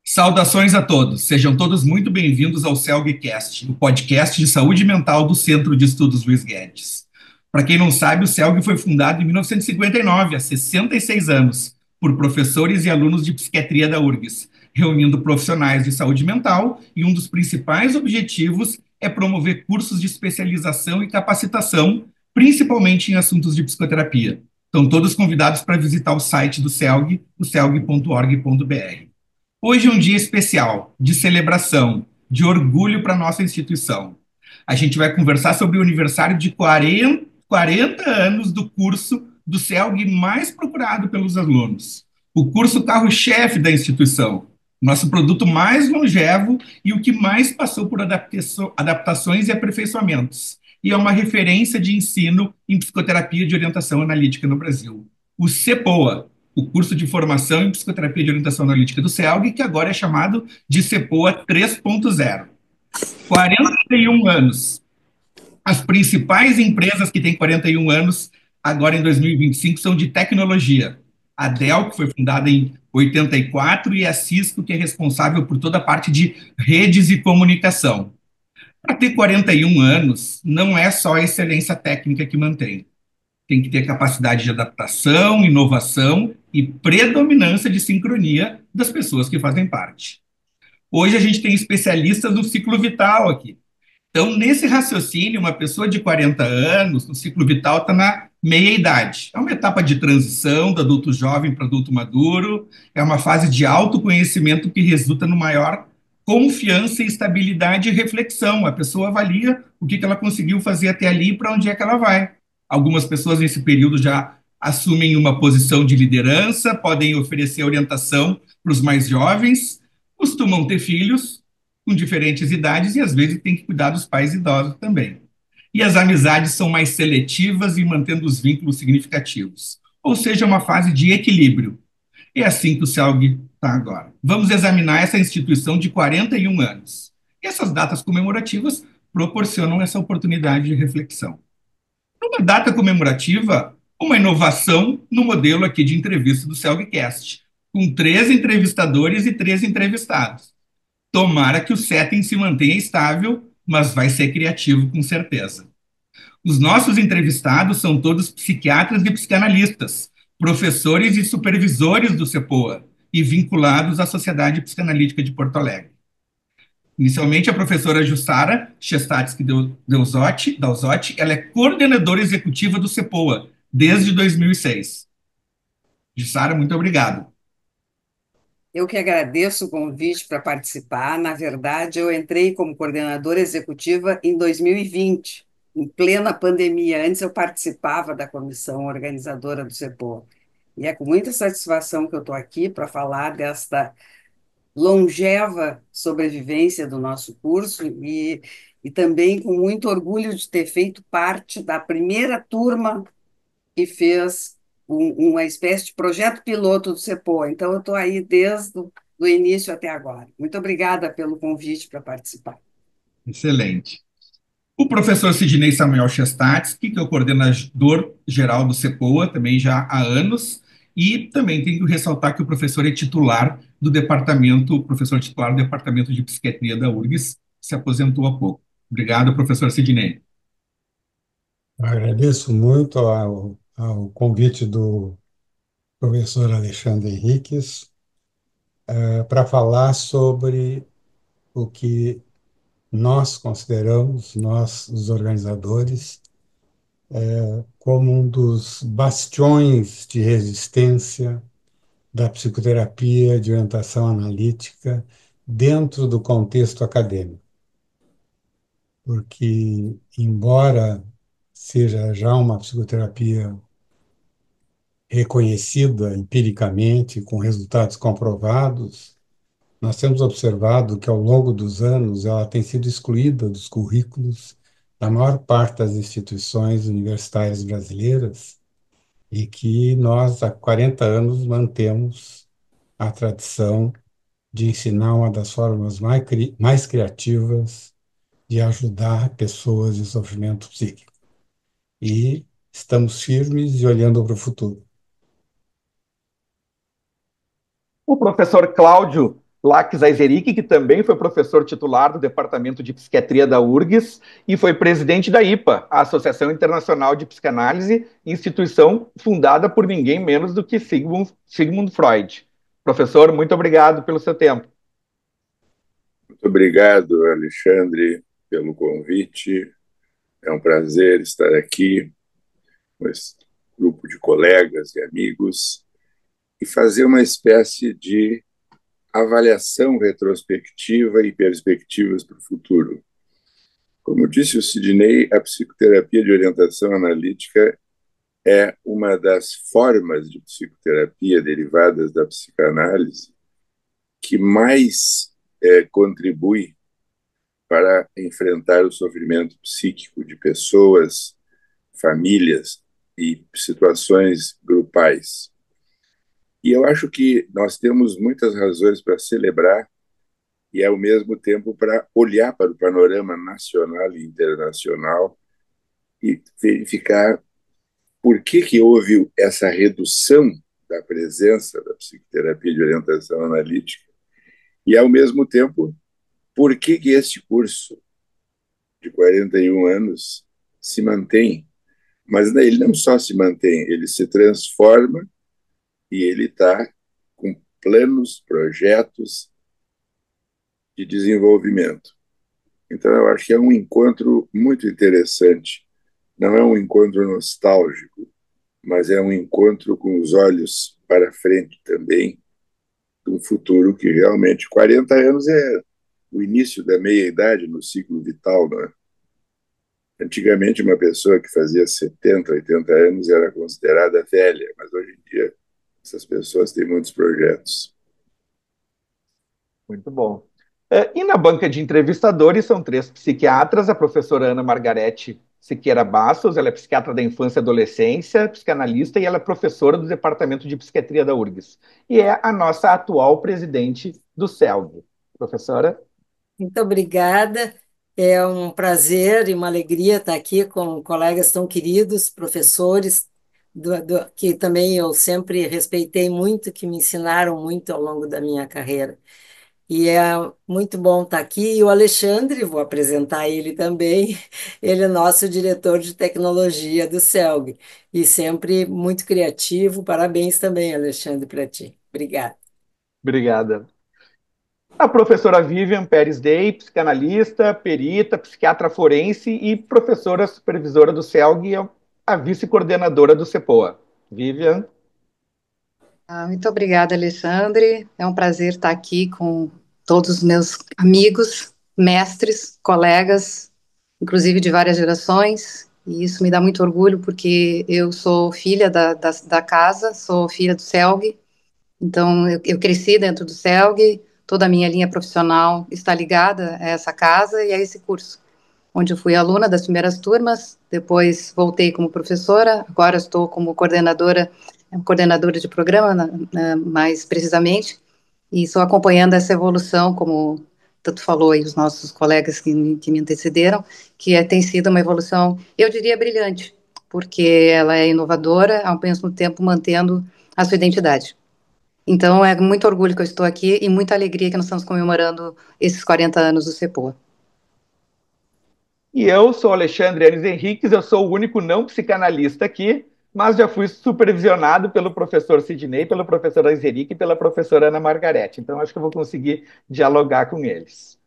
Saudações a todos, sejam todos muito bem-vindos ao CELGcast, o podcast de saúde mental do Centro de Estudos Luiz Guedes. Para quem não sabe, o CELG foi fundado em 1959, há 66 anos, por professores e alunos de psiquiatria da URGS, reunindo profissionais de saúde mental, e um dos principais objetivos é promover cursos de especialização e capacitação, principalmente em assuntos de psicoterapia. Estão todos convidados para visitar o site do CELG, o celg.org.br. Hoje é um dia especial, de celebração, de orgulho para a nossa instituição. A gente vai conversar sobre o aniversário de 40 anos do curso do CELG mais procurado pelos alunos. O curso carro-chefe da instituição, nosso produto mais longevo e o que mais passou por adaptações e aperfeiçoamentos. E é uma referência de ensino em psicoterapia de orientação analítica no Brasil. O CEPOA, o curso de formação em psicoterapia de orientação analítica do CELG, que agora é chamado de CEPOA 3.0. 41 anos. As principais empresas que têm 41 anos, agora em 2025, são de tecnologia. A Dell, que foi fundada em 84, e a Cisco, que é responsável por toda a parte de redes e comunicação. Para ter 41 anos, não é só a excelência técnica que mantém. Tem que ter capacidade de adaptação, inovação e predominância de sincronia das pessoas que fazem parte. Hoje a gente tem especialistas no ciclo vital aqui. Então, nesse raciocínio, uma pessoa de 40 anos, no ciclo vital, está na meia-idade. É uma etapa de transição do adulto jovem para adulto maduro, é uma fase de autoconhecimento que resulta no maior confiança e estabilidade e reflexão. A pessoa avalia o que ela conseguiu fazer até ali e para onde é que ela vai. Algumas pessoas nesse período já assumem uma posição de liderança, podem oferecer orientação para os mais jovens, costumam ter filhos com diferentes idades e às vezes tem que cuidar dos pais idosos também. E as amizades são mais seletivas e mantendo os vínculos significativos. Ou seja, uma fase de equilíbrio. É assim que o CELG está agora. Vamos examinar essa instituição de 41 anos. E essas datas comemorativas proporcionam essa oportunidade de reflexão. Numa data comemorativa, uma inovação no modelo aqui de entrevista do CELGcast, com 3 entrevistadores e 3 entrevistados. Tomara que o setting se mantenha estável, mas vai ser criativo com certeza. Os nossos entrevistados são todos psiquiatras e psicanalistas, professores e supervisores do CEPOA e vinculados à Sociedade Psicanalítica de Porto Alegre. Inicialmente, a professora Jussara Chestatsky Dalzotti, ela é coordenadora executiva do CEPOA desde 2006. Jussara, muito obrigado. Eu que agradeço o convite para participar. Na verdade, eu entrei como coordenadora executiva em 2020, em plena pandemia. Antes eu participava da comissão organizadora do CEPOA. E é com muita satisfação que eu estou aqui para falar desta longeva sobrevivência do nosso curso e também com muito orgulho de ter feito parte da primeira turma que fez uma espécie de projeto piloto do CEPOA. Então, eu estou aí desde o início até agora. Muito obrigada pelo convite para participar. Excelente. O professor Sidney Samuel Chestatsky, que é o coordenador geral do CEPOA, também já há anos, e também tenho que ressaltar que o professor é titular do departamento, professor titular do departamento de psiquiatria da URGS, se aposentou há pouco. Obrigado, professor Sidney. Agradeço muito ao convite do professor Alexandre Henriques para falar sobre o que nós consideramos, nós, os organizadores, como um dos bastiões de resistência da psicoterapia de orientação analítica dentro do contexto acadêmico. Porque, embora seja já uma psicoterapia reconhecida empiricamente, com resultados comprovados, nós temos observado que, ao longo dos anos, ela tem sido excluída dos currículos da maior parte das instituições universitárias brasileiras e que nós, há 40 anos, mantemos a tradição de ensinar uma das formas mais criativas de ajudar pessoas em sofrimento psíquico. E estamos firmes e olhando para o futuro. O professor Cláudio Lax Aizeric, que também foi professor titular do Departamento de Psiquiatria da URGS e foi presidente da IPA, a Associação Internacional de Psicanálise, instituição fundada por ninguém menos do que Sigmund Freud. Professor, muito obrigado pelo seu tempo. Muito obrigado, Alexandre, pelo convite. É um prazer estar aqui com esse grupo de colegas e amigos e fazer uma espécie de avaliação retrospectiva e perspectivas para o futuro. Como disse o Sidney, a psicoterapia de orientação analítica é uma das formas de psicoterapia derivadas da psicanálise que mais contribui para enfrentar o sofrimento psíquico de pessoas, famílias e situações grupais. E eu acho que nós temos muitas razões para celebrar e, ao mesmo tempo, para olhar para o panorama nacional e internacional e verificar por que houve essa redução da presença da psicoterapia de orientação analítica e, ao mesmo tempo, por que este curso de 41 anos se mantém. Mas ele não só se mantém, ele se transforma e ele está com planos, projetos de desenvolvimento. Então, eu acho que é um encontro muito interessante. Não é um encontro nostálgico, mas é um encontro com os olhos para frente também, de um futuro que realmente 40 anos é o início da meia-idade no ciclo vital, não é? Antigamente, uma pessoa que fazia 70, 80 anos era considerada velha, mas hoje em dia essas pessoas têm muitos projetos. Muito bom. E na banca de entrevistadores são 3 psiquiatras, a professora Ana Margarete Siqueira Bastos, ela é psiquiatra da infância e adolescência, psicanalista, e ela é professora do Departamento de Psiquiatria da URGS. E é a nossa atual presidente do CELG. Professora? Muito obrigada. É um prazer e uma alegria estar aqui com colegas tão queridos, professores, que também eu sempre respeitei muito, que me ensinaram muito ao longo da minha carreira. E é muito bom estar aqui. E o Alexandre, vou apresentar ele também, ele é nosso diretor de tecnologia do CELG, e sempre muito criativo. Parabéns também, Alexandre, para ti. Obrigada. Obrigada. A professora Vivian Pérez Day, psicanalista, perita, psiquiatra forense e professora supervisora do CELG e a vice-coordenadora do CEPOA. Vivian. Muito obrigada, Alexandre. É um prazer estar aqui com todos os meus amigos, mestres, colegas, inclusive de várias gerações, e isso me dá muito orgulho porque eu sou filha da casa, sou filha do CELG, então eu cresci dentro do CELG, toda a minha linha profissional está ligada a essa casa e a esse curso, onde eu fui aluna das primeiras turmas, depois voltei como professora, agora estou como coordenadora de programa, mais precisamente, e estou acompanhando essa evolução, como tanto falou aí os nossos colegas que me antecederam, que tem sido uma evolução, eu diria, brilhante, porque ela é inovadora, ao mesmo tempo mantendo a sua identidade. Então, é muito orgulho que eu estou aqui e muita alegria que nós estamos comemorando esses 40 anos do CEPOA. E eu sou Alexandre Anes Henriques, eu sou o único não psicanalista aqui, mas já fui supervisionado pelo professor Sidney, pelo professor Aizeric e pela professora Ana Margarete. Então, acho que eu vou conseguir dialogar com eles.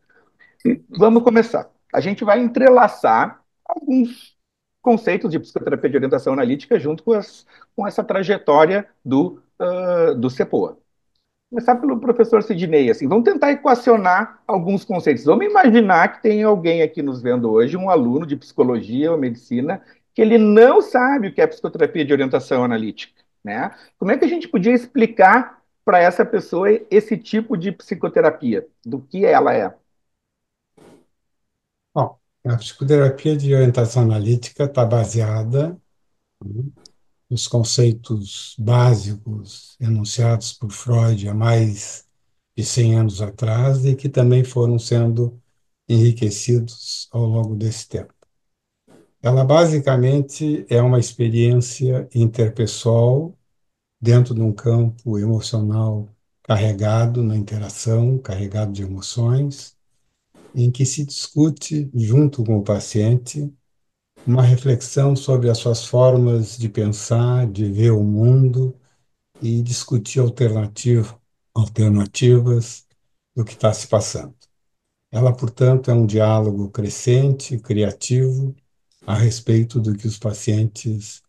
Vamos começar. A gente vai entrelaçar alguns conceitos de psicoterapia de orientação analítica junto com essa trajetória do CEPOA. Começar pelo professor Sidney, assim, vamos tentar equacionar alguns conceitos. Vamos imaginar que tem alguém aqui nos vendo hoje, um aluno de psicologia ou medicina, que ele não sabe o que é psicoterapia de orientação analítica, né? Como é que a gente podia explicar para essa pessoa esse tipo de psicoterapia, do que ela é? Bom, a psicoterapia de orientação analítica está baseada, né, nos conceitos básicos enunciados por Freud há mais de 100 anos atrás e que também foram sendo enriquecidos ao longo desse tempo. Ela basicamente é uma experiência interpessoal dentro de um campo emocional carregado na interação, carregado de emoções, em que se discute, junto com o paciente, uma reflexão sobre as suas formas de pensar, de ver o mundo e discutir alternativas do que está se passando. Ela, portanto, é um diálogo crescente, criativo, a respeito do que os pacientes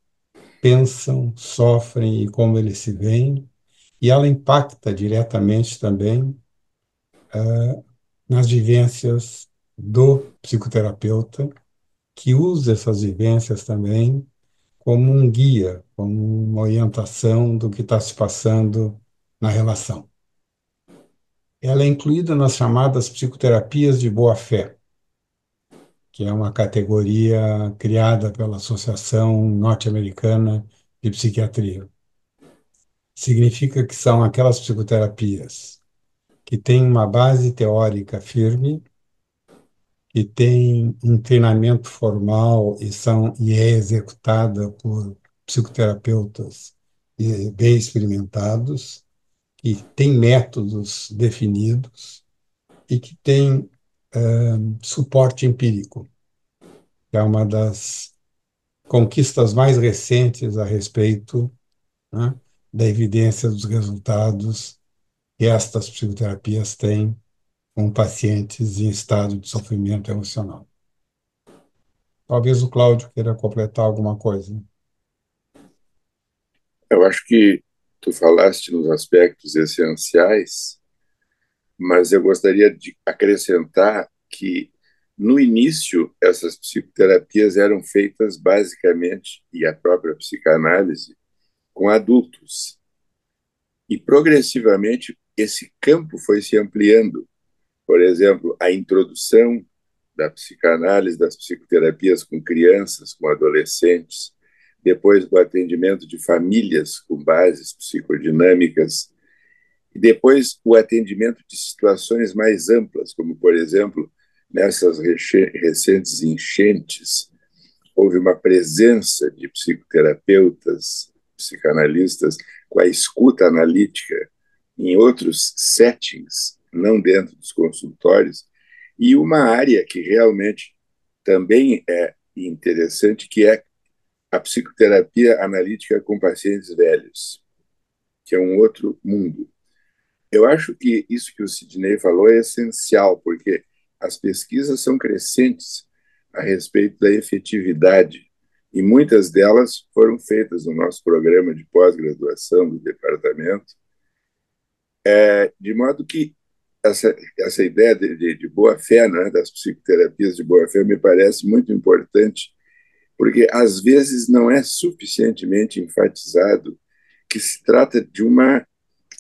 pensam, sofrem e como eles se veem, e ela impacta diretamente também nas vivências do psicoterapeuta, que usa essas vivências também como um guia, como uma orientação do que está se passando na relação. Ela é incluída nas chamadas psicoterapias de boa-fé, que é uma categoria criada pela Associação Norte-Americana de Psiquiatria. Significa que são aquelas psicoterapias que têm uma base teórica firme, que têm um treinamento formal e é executada por psicoterapeutas bem experimentados, que têm métodos definidos e que têm suporte empírico, que é uma das conquistas mais recentes a respeito, né, da evidência dos resultados que estas psicoterapias têm com pacientes em estado de sofrimento emocional. Talvez o Cláudio queira completar alguma coisa. Eu acho que tu falaste nos aspectos essenciais, mas eu gostaria de acrescentar que, no início, essas psicoterapias eram feitas basicamente, e a própria psicanálise, com adultos. E, progressivamente, esse campo foi se ampliando. Por exemplo, a introdução da psicanálise, das psicoterapias com crianças, com adolescentes, depois o atendimento de famílias com bases psicodinâmicas, e depois o atendimento de situações mais amplas, como, por exemplo, nessas recentes enchentes, houve uma presença de psicoterapeutas, psicanalistas, com a escuta analítica em outros settings, não dentro dos consultórios, e uma área que realmente também é interessante, que é a psicoterapia analítica com pacientes velhos, que é um outro mundo. Eu acho que isso que o Sidney falou é essencial, porque as pesquisas são crescentes a respeito da efetividade, e muitas delas foram feitas no nosso programa de pós-graduação do departamento, de modo que essa ideia de boa-fé, né, das psicoterapias de boa-fé, me parece muito importante, porque às vezes não é suficientemente enfatizado que se trata de uma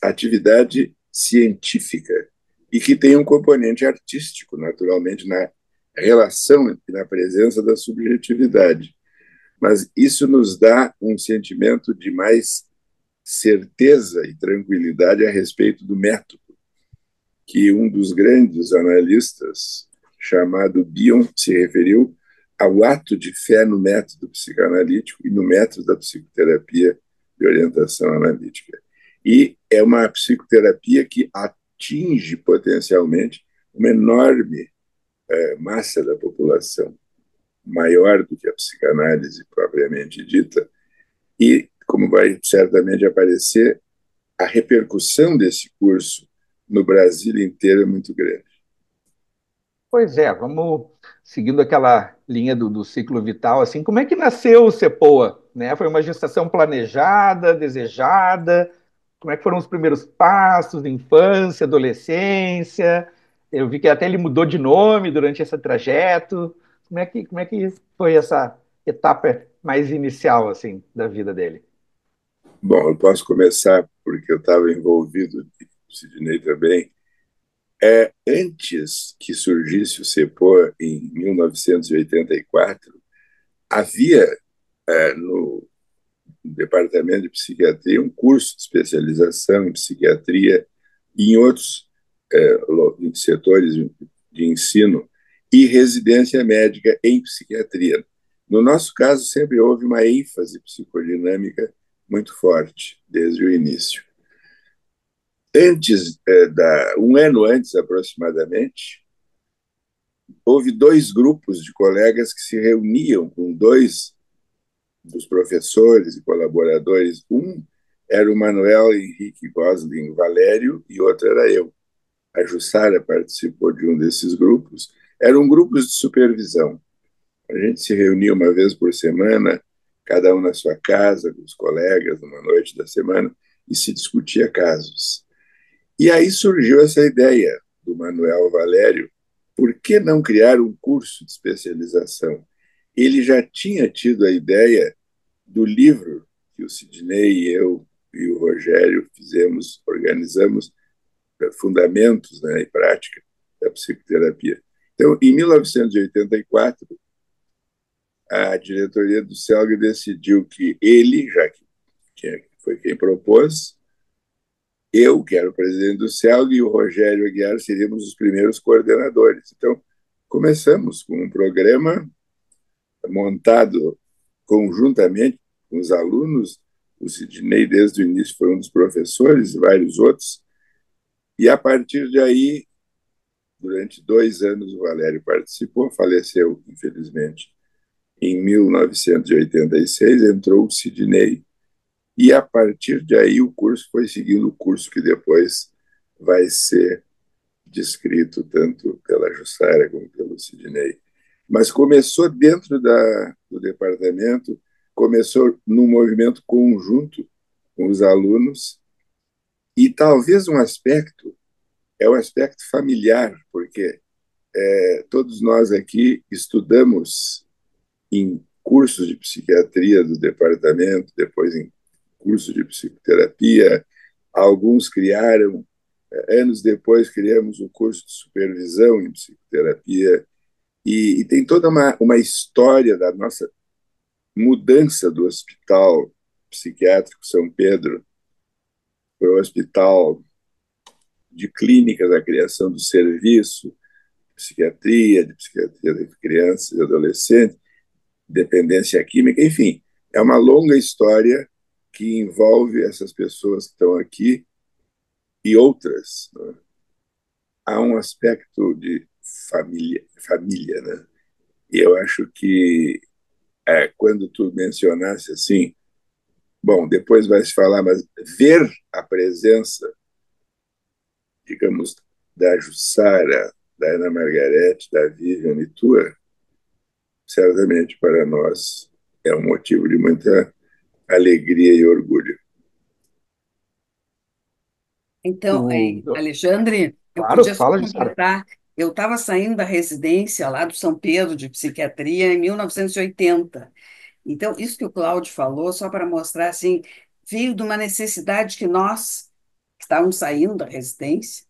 atividade científica e que tem um componente artístico, naturalmente, na relação e na presença da subjetividade. Mas isso nos dá um sentimento de mais certeza e tranquilidade a respeito do método, que um dos grandes analistas, chamado Bion, se referiu ao ato de fé no método psicanalítico e no método da psicoterapia de orientação analítica. E é uma psicoterapia que atinge potencialmente uma enorme massa da população, maior do que a psicanálise propriamente dita, e, como vai certamente aparecer, a repercussão desse curso no Brasil inteiro é muito grande. Pois é, vamos seguindo aquela linha do ciclo vital, assim, como é que nasceu o CEPOA, né? Foi uma gestação planejada, desejada? Como é que foram os primeiros passos, infância, adolescência? Eu vi que até ele mudou de nome durante esse trajeto. Como é que foi essa etapa mais inicial, assim, da vida dele? Bom, eu posso começar porque eu estava envolvido, o Sidney também. Antes que surgisse o CEPOA, em 1984, havia no Departamento de Psiquiatria um curso de especialização em psiquiatria e em outros setores de ensino e residência médica em psiquiatria. No nosso caso, sempre houve uma ênfase psicodinâmica muito forte, desde o início. um ano antes aproximadamente, houve dois grupos de colegas que se reuniam com dois dos professores e colaboradores. Um era o Manuel Henrique Gosling Valério e outro era eu. A Jussara participou de um desses grupos. Eram grupos de supervisão. A gente se reunia uma vez por semana, cada um na sua casa, com os colegas, numa noite da semana, e se discutia casos. E aí surgiu essa ideia do Manuel Valério: por que não criar um curso de especialização? Ele já tinha tido a ideia do livro que o Sidney, eu e o Rogério organizamos, Fundamentos, né, e Prática da Psicoterapia. Então, em 1984, a diretoria do CELG decidiu que ele, já que foi quem propôs, eu, que era o presidente do CELG, e o Rogério Aguiar seríamos os primeiros coordenadores. Então, começamos com um programa montado conjuntamente com os alunos. O Sidney, desde o início, foi um dos professores, e vários outros. E, a partir de aí, durante 2 anos, o Valério participou, faleceu, infelizmente, em 1986, entrou o Sidney, e, a partir de aí, o curso foi seguindo o curso que depois vai ser descrito tanto pela Jussara como pelo Sidney. Mas começou dentro do departamento, começou num movimento conjunto com os alunos, e talvez um aspecto é o aspecto familiar, porque todos nós aqui estudamos em cursos de psiquiatria do departamento, depois em cursos de psicoterapia, alguns criaram, anos depois criamos um curso de supervisão em psicoterapia, e tem toda uma história da nossa mudança do Hospital Psiquiátrico São Pedro para o Hospital de Clínica da Criação do Serviço, de psiquiatria de crianças e adolescentes, dependência química, enfim, é uma longa história que envolve essas pessoas que estão aqui e outras, né? Há um aspecto de família, né? E eu acho que quando tu mencionasse assim, bom, depois vai se falar, mas ver a presença, digamos, da Jussara, da Ana Margarete, da Vivian e tua, certamente para nós é um motivo de muita alegria e orgulho. Então, Alexandre, eu Claro, podia só fala, Jussara. completar. Eu estava saindo da residência lá do São Pedro de Psiquiatria em 1980. Então, isso que o Cláudio falou, só para mostrar, assim, veio de uma necessidade que nós, que estávamos saindo da residência,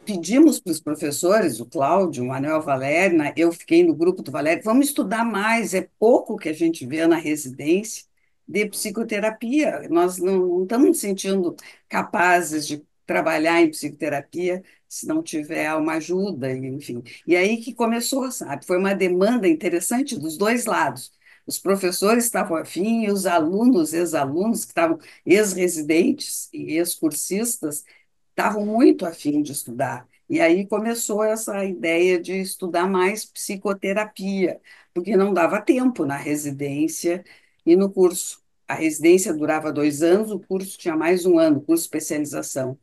pedimos para os professores, o Cláudio, o Manuel Valério, eu fiquei no grupo do Valério, vamos estudar mais, é pouco que a gente vê na residência de psicoterapia. Nós não estamos nos sentindo capazes de trabalhar em psicoterapia se não tiver uma ajuda, enfim. E aí que começou, sabe? Foi uma demanda interessante dos dois lados. Os professores estavam afim e os alunos, ex-alunos, que estavam ex-residentes e ex-cursistas, estavam muito afim de estudar. E aí começou essa ideia de estudar mais psicoterapia, porque não dava tempo na residência e no curso. A residência durava 2 anos, o curso tinha mais um ano, curso de especialização.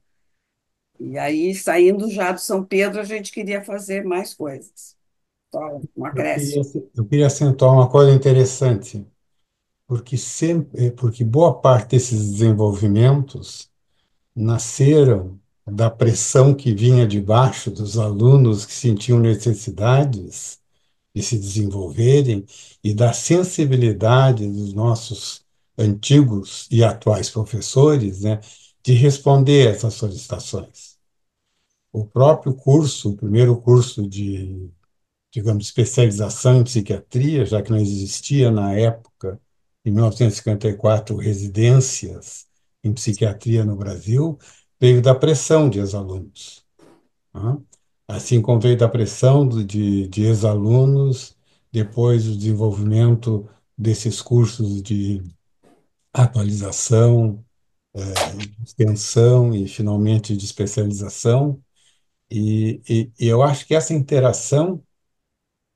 E aí, saindo já do São Pedro, a gente queria fazer mais coisas. Só um Eu queria, acréscimo. eu queria acentuar uma coisa interessante, porque boa parte desses desenvolvimentos nasceram da pressão que vinha de baixo dos alunos que sentiam necessidades de se desenvolverem e da sensibilidade dos nossos antigos e atuais professores, né, de responder a essas solicitações. O próprio curso, o primeiro curso de, digamos, especialização em psiquiatria, já que não existia na época, em 1954, residências em psiquiatria no Brasil, veio da pressão de ex-alunos, né? Assim como veio da pressão de ex-alunos, depois o desenvolvimento desses cursos de atualização, de extensão e, finalmente, de especialização. E eu acho que essa interação,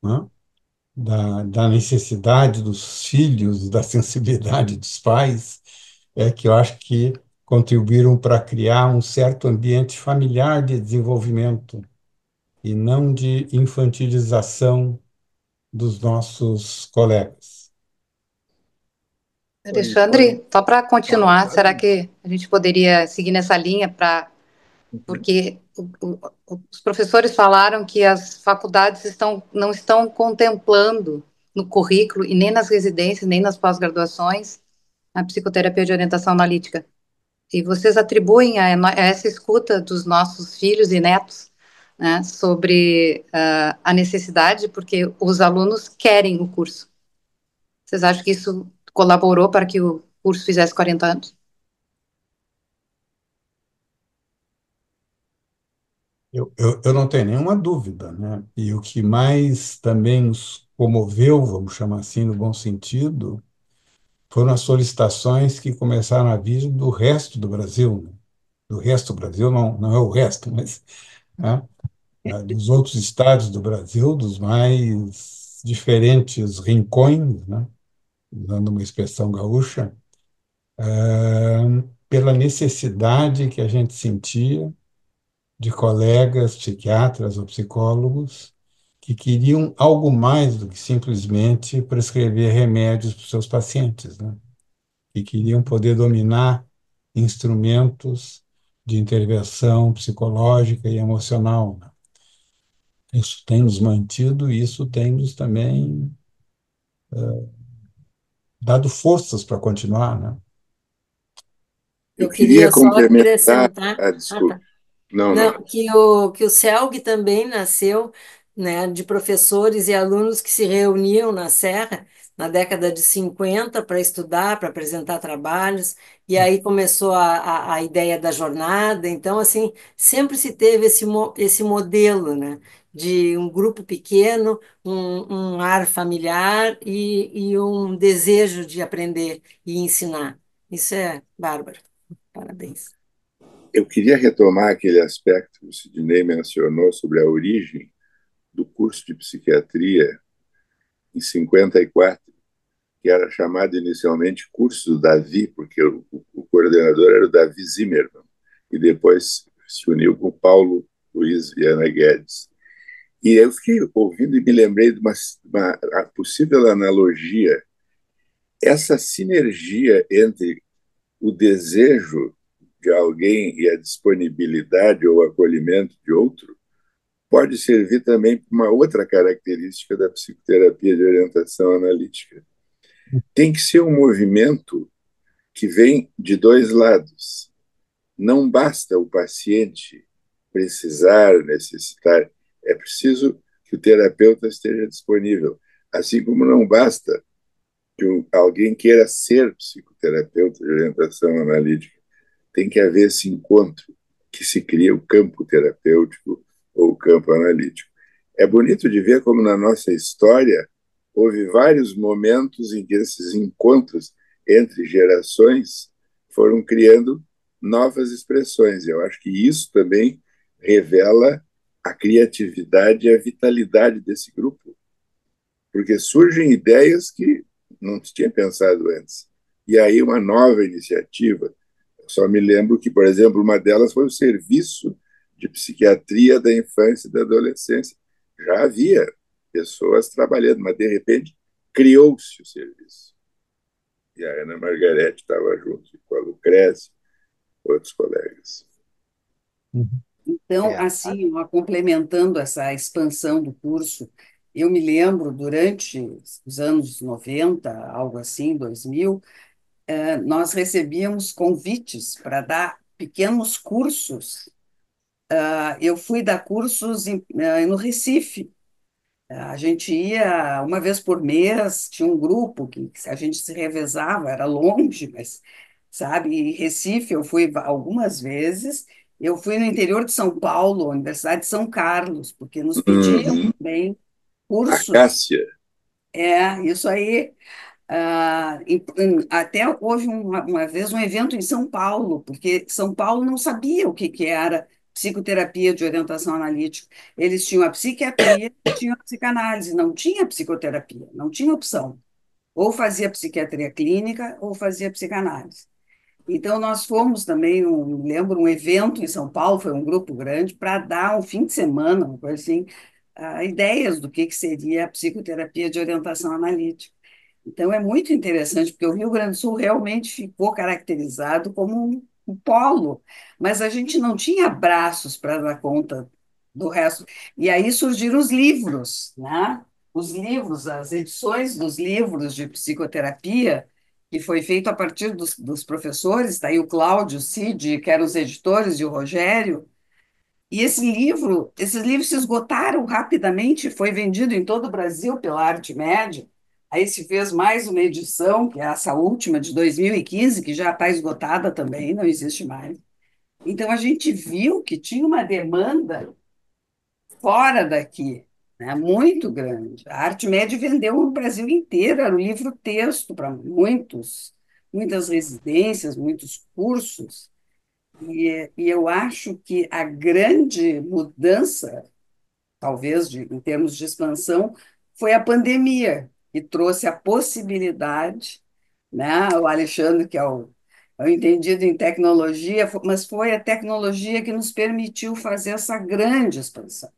né, da necessidade dos filhos, da sensibilidade dos pais, é que eu acho que contribuíram para criar um certo ambiente familiar de desenvolvimento e não de infantilização dos nossos colegas. Alexandre, só para Fala, continuar, será Fábio. que a gente poderia seguir nessa linha Uhum. porque os professores falaram que as faculdades não estão contemplando no currículo e nem nas residências, nem nas pós-graduações a psicoterapia de orientação analítica. E vocês atribuem a essa escuta dos nossos filhos e netos, né, sobre a necessidade, porque os alunos querem o curso. Vocês acham que isso colaborou para que o curso fizesse 40 anos? Eu não tenho nenhuma dúvida, né? E o que mais também nos comoveu, vamos chamar assim, no bom sentido, foram as solicitações que começaram a vir do resto do Brasil, né? Do resto do Brasil, não, não é o resto, mas, né, dos outros estados do Brasil, dos mais diferentes rincões, né? Usando uma expressão gaúcha, pela necessidade que a gente sentia de colegas psiquiatras ou psicólogos que queriam algo mais do que simplesmente prescrever remédios para os seus pacientes, né? Que queriam poder dominar instrumentos de intervenção psicológica e emocional, né? Isso tem nos mantido e isso tem nos também dado forças para continuar, né? Eu Eu queria queria só complementar. acrescentar. Ah, Ah, tá. desculpe. Não, não. Não, que o CELG também nasceu, né, de professores e alunos que se reuniam na Serra na década de 50 para estudar, para apresentar trabalhos, e aí começou a ideia da jornada. Então, assim, sempre se teve esse modelo, né, de um grupo pequeno, um ar familiar e um desejo de aprender e ensinar. Isso é bárbaro. Parabéns. Eu queria retomar aquele aspecto que o Sidney mencionou sobre a origem do curso de psiquiatria em 54, que era chamado inicialmente curso do Davi, porque o coordenador era o Davi Zimmermann, e depois se uniu com o Paulo Luiz Viana Guedes. E eu fiquei ouvindo e me lembrei de uma possível analogia, essa sinergia entre o desejo de alguém e a disponibilidade ou acolhimento de outro pode servir também para uma outra característica da psicoterapia de orientação analítica. Tem que ser um movimento que vem de dois lados. Não basta o paciente precisar, necessitar, é preciso que o terapeuta esteja disponível. Assim como não basta que alguém queira ser psicoterapeuta de orientação analítica, tem que haver esse encontro que se cria o campo terapêutico ou o campo analítico. É bonito de ver como na nossa história houve vários momentos em que esses encontros entre gerações foram criando novas expressões. Eu acho que isso também revela a criatividade e a vitalidade desse grupo, porque surgem ideias que não se tinha pensado antes. E aí uma nova iniciativa. Eu só me lembro que, por exemplo, uma delas foi o Serviço de Psiquiatria da Infância e da Adolescência. Já havia pessoas trabalhando, mas de repente criou-se o serviço. E a Ana Margarete estava junto com a Lucrécia, outros colegas. Uhum. Então, É, assim, complementando essa expansão do curso, eu me lembro, durante os anos 90, algo assim, 2000, nós recebíamos convites para dar pequenos cursos. Eu fui dar cursos no Recife. A gente ia uma vez por mês, tinha um grupo que a gente se revezava, era longe, mas, sabe, em Recife eu fui algumas vezes. Eu fui no interior de São Paulo, Universidade de São Carlos, porque nos pediam Uhum. também A cursos. Cássia. Isso aí. Até houve uma vez um evento em São Paulo, porque São Paulo não sabia o que, que era psicoterapia de orientação analítica. Eles tinham a psiquiatria e tinham a psicanálise, não tinha psicoterapia, não tinha opção. Ou fazia psiquiatria clínica ou fazia psicanálise. Então, nós fomos também, lembro, um evento em São Paulo, foi um grupo grande, para dar um fim de semana, uma coisa assim, ideias do que seria a psicoterapia de orientação analítica. Então, é muito interessante, porque o Rio Grande do Sul realmente ficou caracterizado como um polo, mas a gente não tinha braços para dar conta do resto. E aí surgiram os livros, né? Os livros, as edições dos livros de psicoterapia, que foi feito a partir dos professores, está aí o Cláudio, o Cid, que eram os editores, e o Rogério, e esses livros se esgotaram rapidamente, foi vendido em todo o Brasil pela Arte Média. Aí se fez mais uma edição, que é essa última de 2015, que já está esgotada também, não existe mais. Então a gente viu que tinha uma demanda fora daqui, né, muito grande. A Arte Média vendeu no Brasil inteiro, era o livro-texto para muitas residências, muitos cursos. E eu acho que a grande mudança, talvez em termos de expansão, foi a pandemia, que trouxe a possibilidade, né? O Alexandre, que é o entendido em tecnologia, mas foi a tecnologia que nos permitiu fazer essa grande expansão.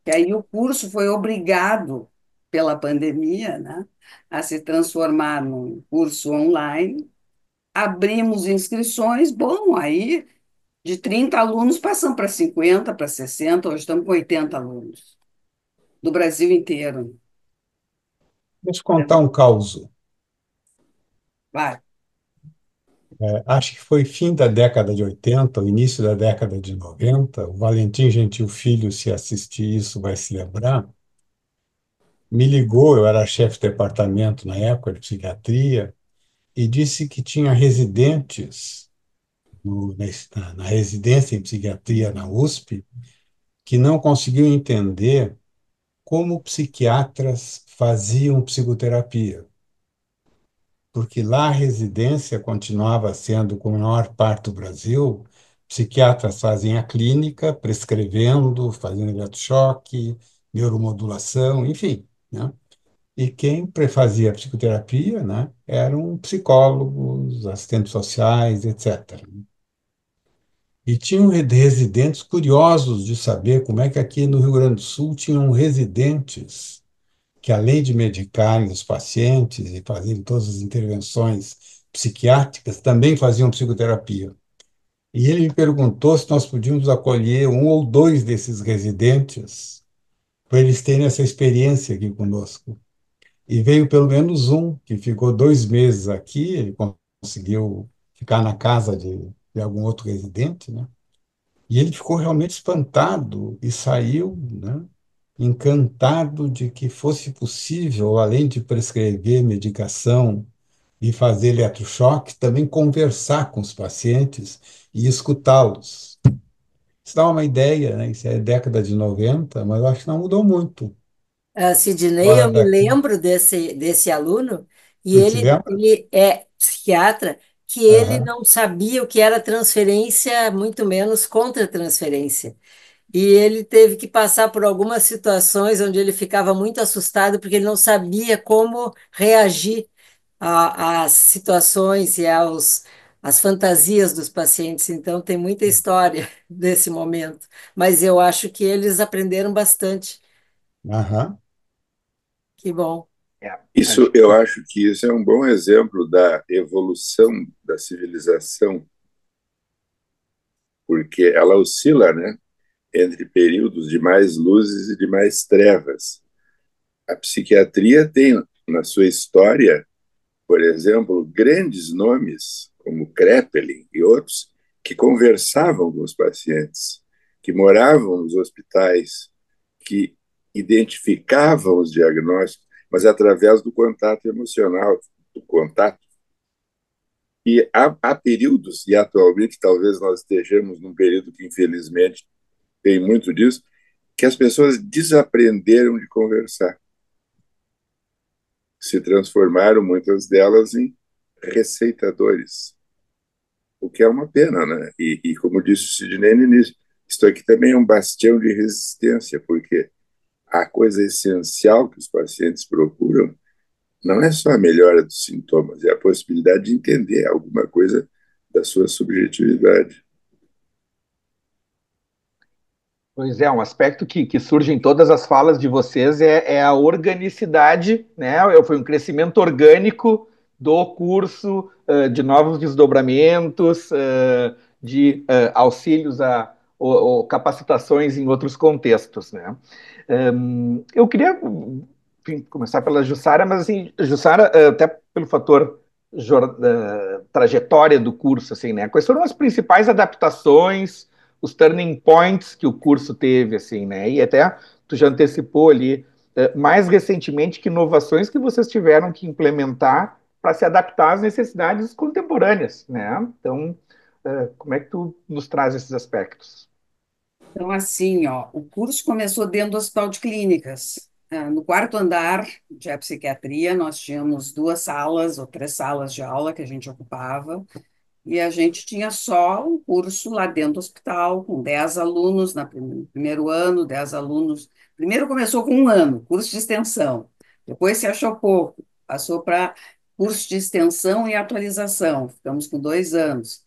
Que aí o curso foi obrigado pela pandemia, né, a se transformar num curso online. Abrimos inscrições, bom, aí de 30 alunos passamos para 50, para 60, hoje estamos com 80 alunos, do Brasil inteiro. Deixa eu contar um caso. Vai. Acho que foi fim da década de 80, o início da década de 90. O Valentim Gentil Filho, se assistir isso, vai se lembrar. Me ligou, eu era chefe de departamento na época de psiquiatria, e disse que tinha residentes na residência em psiquiatria na USP que não conseguiam entender como psiquiatras faziam psicoterapia, porque lá a residência continuava sendo, como na maior parte do Brasil, psiquiatras fazem a clínica, prescrevendo, fazendo eletrochoque, neuromodulação, enfim, né? E quem fazia psicoterapia, né, eram psicólogos, assistentes sociais, etc. E tinham residentes curiosos de saber como é que aqui no Rio Grande do Sul tinham residentes que, além de medicarem os pacientes e fazerem todas as intervenções psiquiátricas, também faziam psicoterapia. E ele me perguntou se nós podíamos acolher um ou dois desses residentes para eles terem essa experiência aqui conosco. E veio pelo menos um, que ficou 2 meses aqui, ele conseguiu ficar na casa de algum outro residente, né? E ele ficou realmente espantado e saiu, né, encantado de que fosse possível, além de prescrever medicação e fazer eletrochoque, também conversar com os pacientes e escutá-los. Isso dá uma ideia, né? Isso é década de 90, mas eu acho que não mudou muito. Sidney, Fora eu me daqui, lembro desse aluno, e tu te lembra? ele é psiquiatra, que ele Aham, não sabia o que era transferência, muito menos contra-transferência. E ele teve que passar por algumas situações onde ele ficava muito assustado, porque ele não sabia como reagir às situações e às fantasias dos pacientes. Então, tem muita história desse momento. Mas eu acho que eles aprenderam bastante. aham. Que bom. É, Isso, eu acho que isso é um bom exemplo da evolução da civilização, porque ela oscila, né, entre períodos de mais luzes e de mais trevas. A psiquiatria tem na sua história, por exemplo, grandes nomes como Kraepelin e outros que conversavam com os pacientes, que moravam nos hospitais, que identificavam os diagnósticos, mas através do contato emocional, do contato. E há períodos, e atualmente talvez nós estejamos num período que infelizmente tem muito disso, que as pessoas desaprenderam de conversar. se transformaram, muitas delas, em receitadores, o que é uma pena, né? E como disse o Sidney no início, isso aqui também é um bastião de resistência, porque a coisa essencial que os pacientes procuram não é só a melhora dos sintomas, é a possibilidade de entender alguma coisa da sua subjetividade. Pois é, um aspecto que surge em todas as falas de vocês é a organicidade, né? Foi um crescimento orgânico do curso, de novos desdobramentos, de auxílios a ou capacitações em outros contextos, né? Eu queria, enfim, começar pela Jussara, mas assim, Jussara, até pelo fator trajetória do curso, assim, né? Quais foram as principais adaptações, os turning points que o curso teve, assim, né? E até tu já antecipou ali, mais recentemente, que inovações que vocês tiveram que implementar para se adaptar às necessidades contemporâneas, né? Então, como é que tu nos traz esses aspectos? Então, assim, ó, o curso começou dentro do Hospital de Clínicas. No quarto andar de psiquiatria, nós tínhamos duas salas ou três salas de aula que a gente ocupava, e a gente tinha só um curso lá dentro do hospital, com 10 alunos no primeiro ano, 10 alunos. Primeiro começou com um ano, curso de extensão. Depois se achou pouco, passou para curso de extensão e atualização. Ficamos com 2 anos.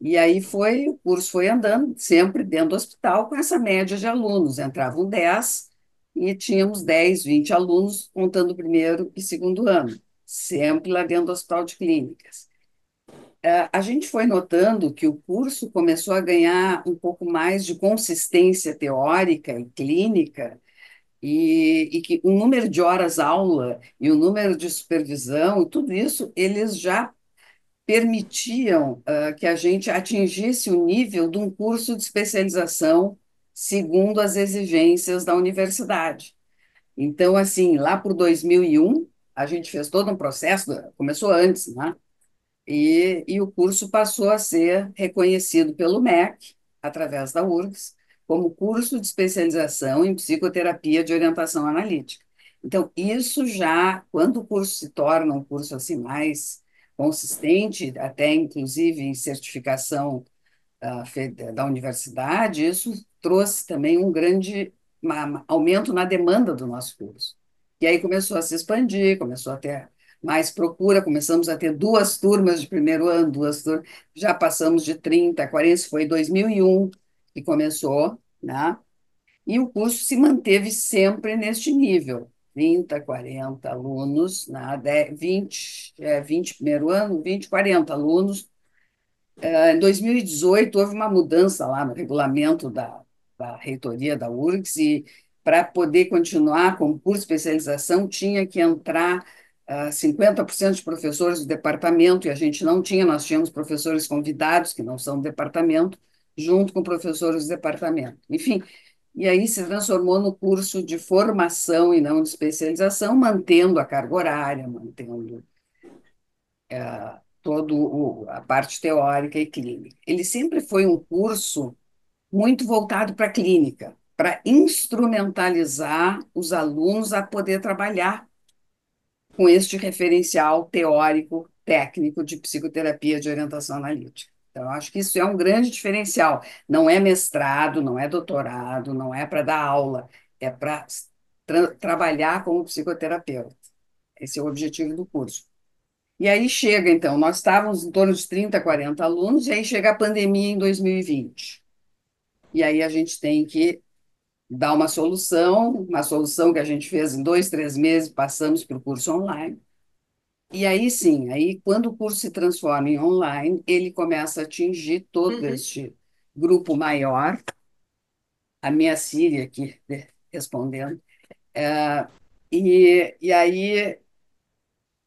E aí o curso foi andando, sempre dentro do hospital, com essa média de alunos. Entravam 10 e tínhamos 10, 20 alunos, contando o primeiro e segundo ano, sempre lá dentro do Hospital de Clínicas. A gente foi notando que o curso começou a ganhar um pouco mais de consistência teórica e clínica, e que o número de horas aula e o número de supervisão, tudo isso, eles já permitiam que a gente atingisse o nível de um curso de especialização segundo as exigências da universidade. Então, assim, lá por 2001, a gente fez todo um processo, começou antes, né? E o curso passou a ser reconhecido pelo MEC, através da URGS, como curso de especialização em psicoterapia de orientação analítica. Então, isso já, quando o curso se torna um curso assim mais consistente, até inclusive em certificação da universidade, isso trouxe também um grande aumento na demanda do nosso curso. E aí começou a se expandir, começou a ter mais procura, começamos a ter duas turmas de primeiro ano, duas turmas, já passamos de 30 a 40, isso foi em 2001 que começou, né? E o curso se manteve sempre neste nível, 30, 40 alunos, né? 20 primeiro ano, 20, 40 alunos. Em 2018, houve uma mudança lá no regulamento da reitoria da URGS, e para poder continuar com o curso de especialização, tinha que entrar 50% de professores do departamento, e a gente não tinha, nós tínhamos professores convidados, que não são do departamento, junto com professores do departamento. Enfim, e aí se transformou no curso de formação e não de especialização, mantendo a carga horária, mantendo toda a parte teórica e clínica. Ele sempre foi um curso muito voltado para a clínica, para instrumentalizar os alunos a poder trabalhar com este referencial teórico, técnico de psicoterapia de orientação analítica. Então, eu acho que isso é um grande diferencial. Não é mestrado, não é doutorado, não é para dar aula, é para trabalhar como psicoterapeuta. Esse é o objetivo do curso. E aí chega, então, nós estávamos em torno de 30, 40 alunos, e aí chega a pandemia em 2020. E aí a gente tem que dar uma solução que a gente fez em 2, 3 meses, passamos para o curso online. E aí sim, aí quando o curso se transforma em online, ele começa a atingir todo este grupo maior, a minha Síria aqui respondendo. E aí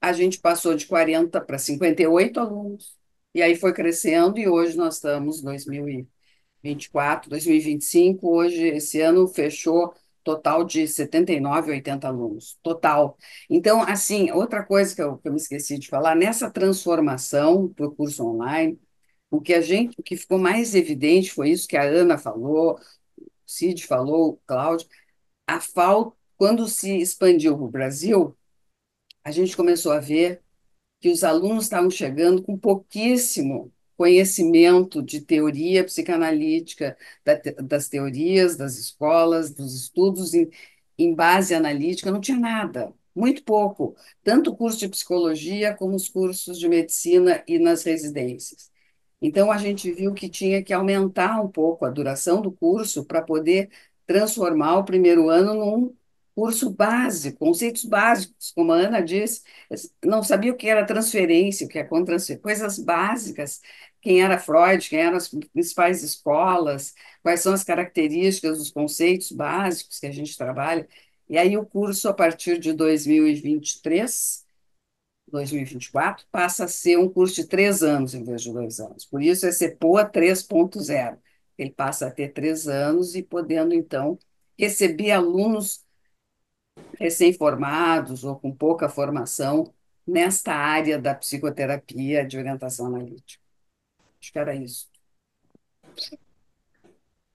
a gente passou de 40 para 58 alunos, e aí foi crescendo, e hoje nós estamos em 2024, 2025, hoje, esse ano, fechou total de 79, 80 alunos, total. Então, assim, outra coisa que eu me esqueci de falar, nessa transformação para o curso online, o que ficou mais evidente foi isso que a Ana falou, o Cid falou, o Cláudio, quando se expandiu para o Brasil, a gente começou a ver que os alunos estavam chegando com pouquíssimo conhecimento de teoria psicanalítica, das teorias, das escolas, dos estudos em base analítica, não tinha nada, muito pouco, tanto o curso de psicologia como os cursos de medicina e nas residências. Então, a gente viu que tinha que aumentar um pouco a duração do curso para poder transformar o primeiro ano num curso básico, conceitos básicos, como a Ana disse, não sabia o que era transferência, o que é contra-transferência, coisas básicas, quem era Freud, quem eram as principais escolas, quais são as características dos conceitos básicos que a gente trabalha. E aí o curso, a partir de 2023, 2024, passa a ser um curso de 3 anos em vez de 2 anos. Por isso é CEPOA 3.0. Ele passa a ter 3 anos e podendo, então, receber alunos recém-formados ou com pouca formação nesta área da psicoterapia de orientação analítica. Acho que era isso.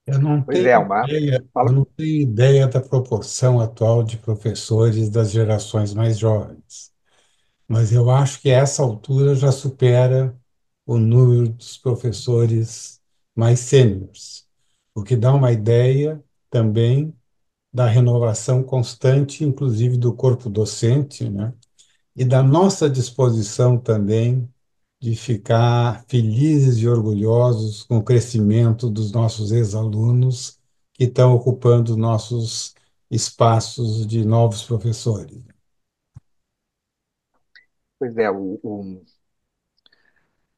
Eu não Pois tenho é, uma. ideia, eu Fala. não tenho ideia da proporção atual de professores das gerações mais jovens, mas eu acho que a essa altura já supera o número dos professores mais sêniores, o que dá uma ideia também da renovação constante, inclusive do corpo docente, né? E da nossa disposição também de ficar felizes e orgulhosos com o crescimento dos nossos ex-alunos que estão ocupando nossos espaços de novos professores. Pois é,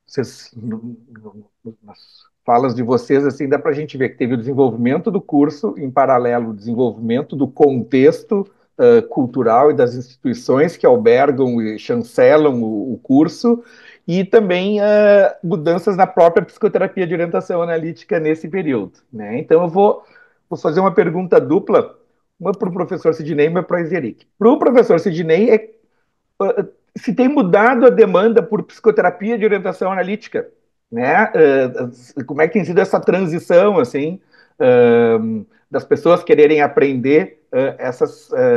vocês, nas falas de vocês, assim, dá para a gente ver que teve o desenvolvimento do curso, em paralelo, o desenvolvimento do contexto cultural e das instituições que albergam e chancelam o curso, e também mudanças na própria psicoterapia de orientação analítica nesse período, né? Então, vou fazer uma pergunta dupla, uma para o professor Sidney e uma para o Izeric. Para o professor Sidney, se tem mudado a demanda por psicoterapia de orientação analítica, né? Como é que tem sido essa transição, assim, das pessoas quererem aprender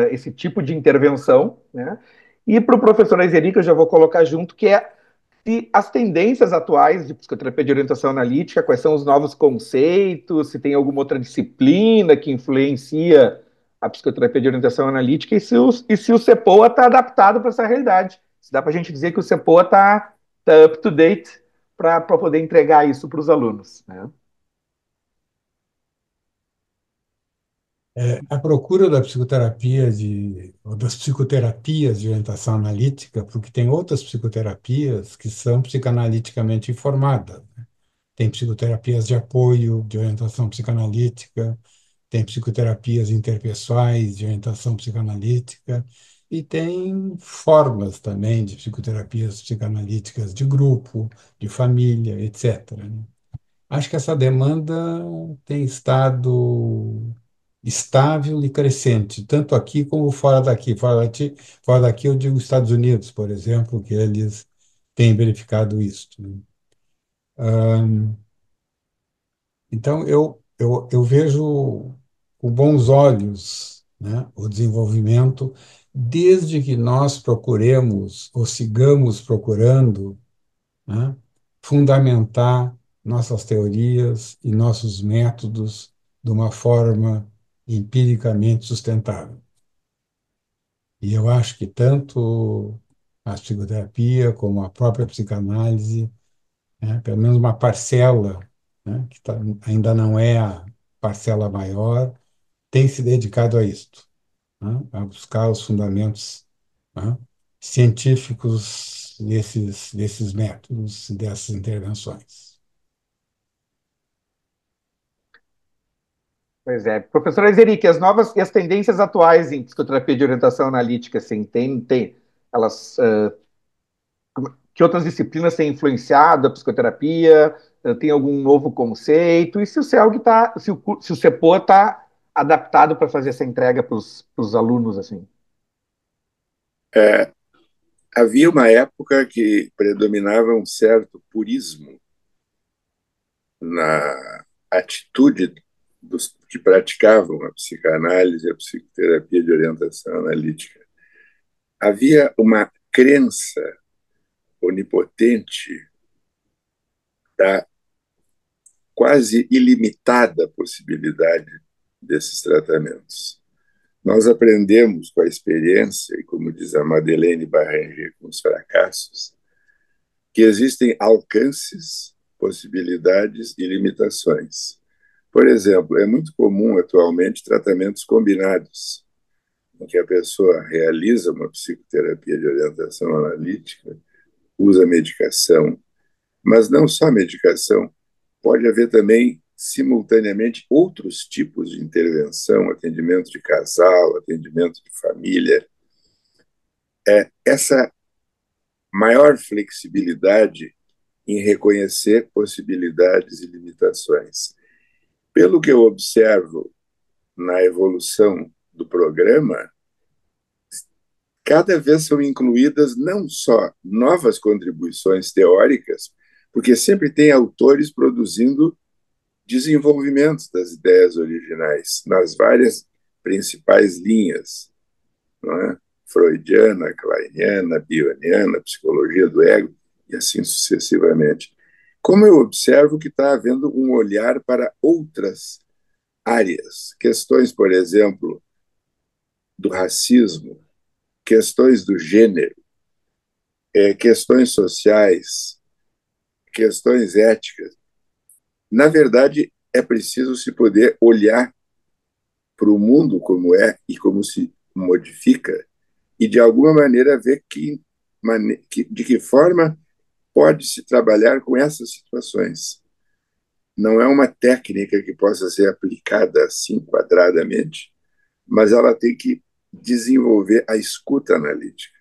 esse tipo de intervenção, né? E para o professor Aizerica, eu já vou colocar junto, que é se as tendências atuais de psicoterapia de orientação analítica, quais são os novos conceitos, se tem alguma outra disciplina que influencia a psicoterapia de orientação analítica e se o CEPOA está adaptado para essa realidade. Se dá para a gente dizer que o CEPOA tá up to date para poder entregar isso para os alunos, né? A procura da psicoterapia ou das psicoterapias de orientação analítica, porque tem outras psicoterapias que são psicanaliticamente informadas. Tem psicoterapias de apoio, de orientação psicanalítica, tem psicoterapias interpessoais de orientação psicanalítica, e tem formas também de psicoterapias psicanalíticas de grupo, de família, etc., né? Acho que essa demanda tem estado estável e crescente, tanto aqui como fora daqui. Fora daqui eu digo Estados Unidos, por exemplo, que eles têm verificado isso, né? Então, eu vejo com bons olhos, né, o desenvolvimento, desde que nós procuremos ou sigamos procurando, né, fundamentar nossas teorias e nossos métodos de uma forma empiricamente sustentável. E eu acho que tanto a psicoterapia como a própria psicanálise, né, pelo menos uma parcela, né, ainda não é a parcela maior, tem se dedicado a isto, né, a buscar os fundamentos, né, científicos desses métodos, dessas intervenções. Pois é. Professora Izeric, as novas e as tendências atuais em psicoterapia de orientação analítica, assim, elas, que outras disciplinas têm influenciado a psicoterapia? Tem algum novo conceito? E se o CELG se o CEPOA está adaptado para fazer essa entrega para os alunos, assim? Havia uma época que predominava um certo purismo na atitude dos que praticavam a psicanálise e a psicoterapia de orientação analítica. havia uma crença onipotente da quase ilimitada possibilidade desses tratamentos. Nós aprendemos com a experiência, e como diz a Madeleine Barranger com os fracassos, que existem alcances, possibilidades e limitações. Por exemplo, é muito comum atualmente tratamentos combinados, em que a pessoa realiza uma psicoterapia de orientação analítica, usa medicação, mas não só medicação, pode haver também, simultaneamente, outros tipos de intervenção, atendimento de casal, atendimento de família. Essa maior flexibilidade em reconhecer possibilidades e limitações. Pelo que eu observo na evolução do programa, cada vez são incluídas não só novas contribuições teóricas, porque sempre tem autores produzindo desenvolvimentos das ideias originais nas várias principais linhas, não é? Freudiana, kleiniana, bioniana, psicologia do ego, e assim sucessivamente. Como eu observo que está havendo um olhar para outras áreas, questões, por exemplo, do racismo, questões do gênero, questões sociais, questões éticas. Na verdade, é preciso se poder olhar para o mundo como é e como se modifica e, de alguma maneira, ver de que forma pode se trabalhar com essas situações. Não é uma técnica que possa ser aplicada assim, quadradamente, mas ela tem que desenvolver a escuta analítica.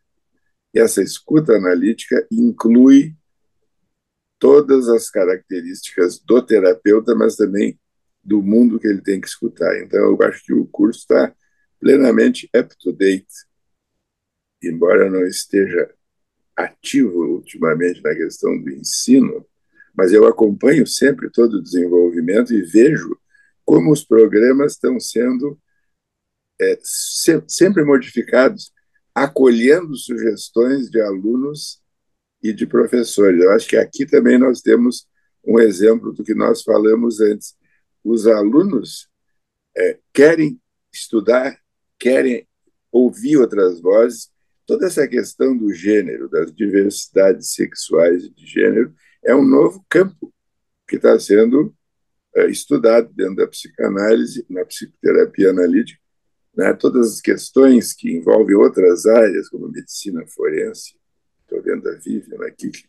E essa escuta analítica inclui todas as características do terapeuta, mas também do mundo que ele tem que escutar. Então, eu acho que o curso está plenamente up-to-date, embora não esteja ativo ultimamente na questão do ensino, mas eu acompanho sempre todo o desenvolvimento e vejo como os programas estão sendo sempre modificados, acolhendo sugestões de alunos e de professores. Eu acho que aqui também nós temos um exemplo do que nós falamos antes. Os alunos querem estudar, querem ouvir outras vozes. Toda essa questão do gênero, das diversidades sexuais e de gênero, é um novo campo que está sendo estudado dentro da psicanálise, na psicoterapia analítica, né? Todas as questões que envolvem outras áreas, como medicina forense. Estou vendo a Vivian aqui, que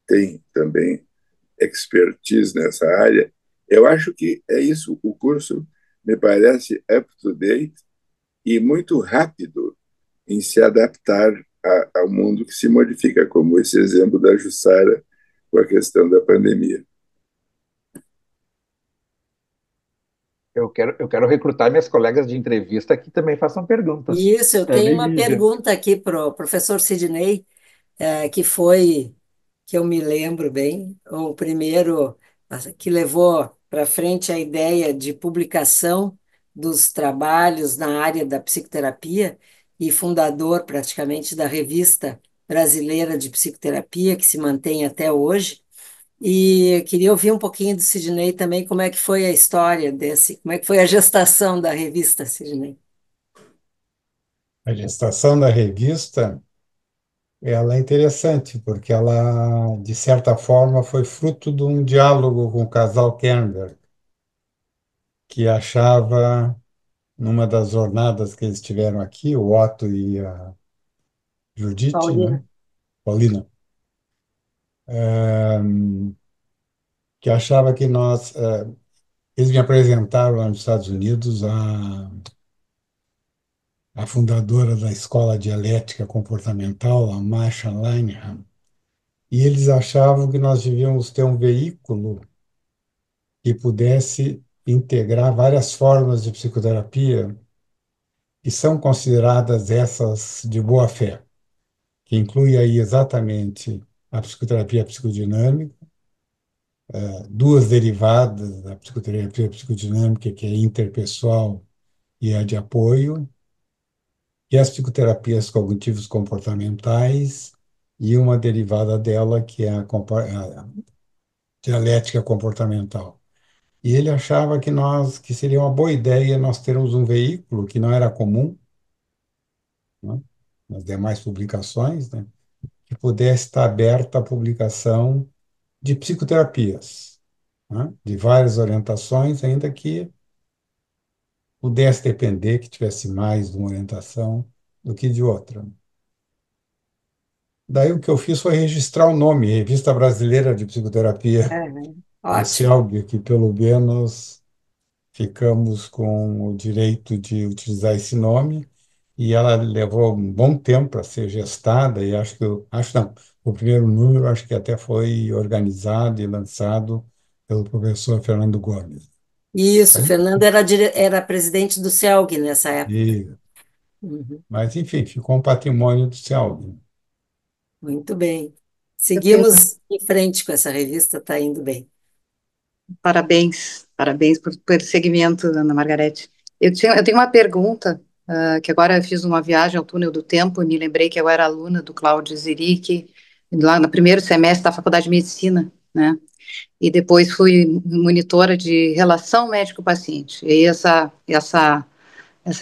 tem também expertise nessa área. Eu acho que é isso. O curso me parece up-to-date e muito rápido em se adaptar ao mundo que se modifica, como esse exemplo da Jussara com a questão da pandemia. Eu quero recrutar minhas colegas de entrevista que também façam perguntas. Isso, eu tenho Também, uma Lívia. pergunta aqui para o professor Sidney, que foi, que eu me lembro bem, o primeiro que levou para frente a ideia de publicação dos trabalhos na área da psicoterapia e fundador praticamente da Revista Brasileira de Psicoterapia, que se mantém até hoje. E eu queria ouvir um pouquinho do Sidney também, como é que foi a história desse, como é que foi a gestação da revista, Sidney? A gestação da revista, ela é interessante, porque ela, de certa forma, foi fruto de um diálogo com o casal Kernberg, que achava, numa das jornadas que eles tiveram aqui, o Otto e a Judite, né? Paulina. Paulina, que achava que eles me apresentaram lá nos Estados Unidos a fundadora da Escola Dialética Comportamental, a Masha Linehan, e eles achavam que nós devíamos ter um veículo que pudesse integrar várias formas de psicoterapia que são consideradas essas de boa-fé, que inclui aí exatamente a psicoterapia psicodinâmica, duas derivadas da psicoterapia psicodinâmica, que é interpessoal e a de apoio, que é as psicoterapias cognitivas comportamentais e uma derivada dela, que é a dialética comportamental. E ele achava que seria uma boa ideia nós termos um veículo que não era comum, né, nas demais publicações, né, que pudesse estar aberta à publicação de psicoterapias, né, de várias orientações, ainda que pudesse depender que tivesse mais de uma orientação do que de outra. Daí o que eu fiz foi registrar o nome, Revista Brasileira de Psicoterapia, o Ótimo. CELG, que pelo menos ficamos com o direito de utilizar esse nome, e ela levou um bom tempo para ser gestada, e acho não, o primeiro número acho que até foi organizado e lançado pelo professor Fernando Gomes. Isso, Fernanda era presidente do CELG nessa época. E, Uhum. mas, enfim, ficou um patrimônio do CELG. Muito bem. Eu tenho Seguimos em frente com essa revista, está indo bem. parabéns, parabéns por esse segmento, Ana Margarete. Eu tenho uma pergunta, que agora eu fiz uma viagem ao túnel do tempo e me lembrei que eu era aluna do Cláudio Ziric, lá no primeiro semestre da Faculdade de Medicina, né? E depois fui monitora de relação médico-paciente. E essa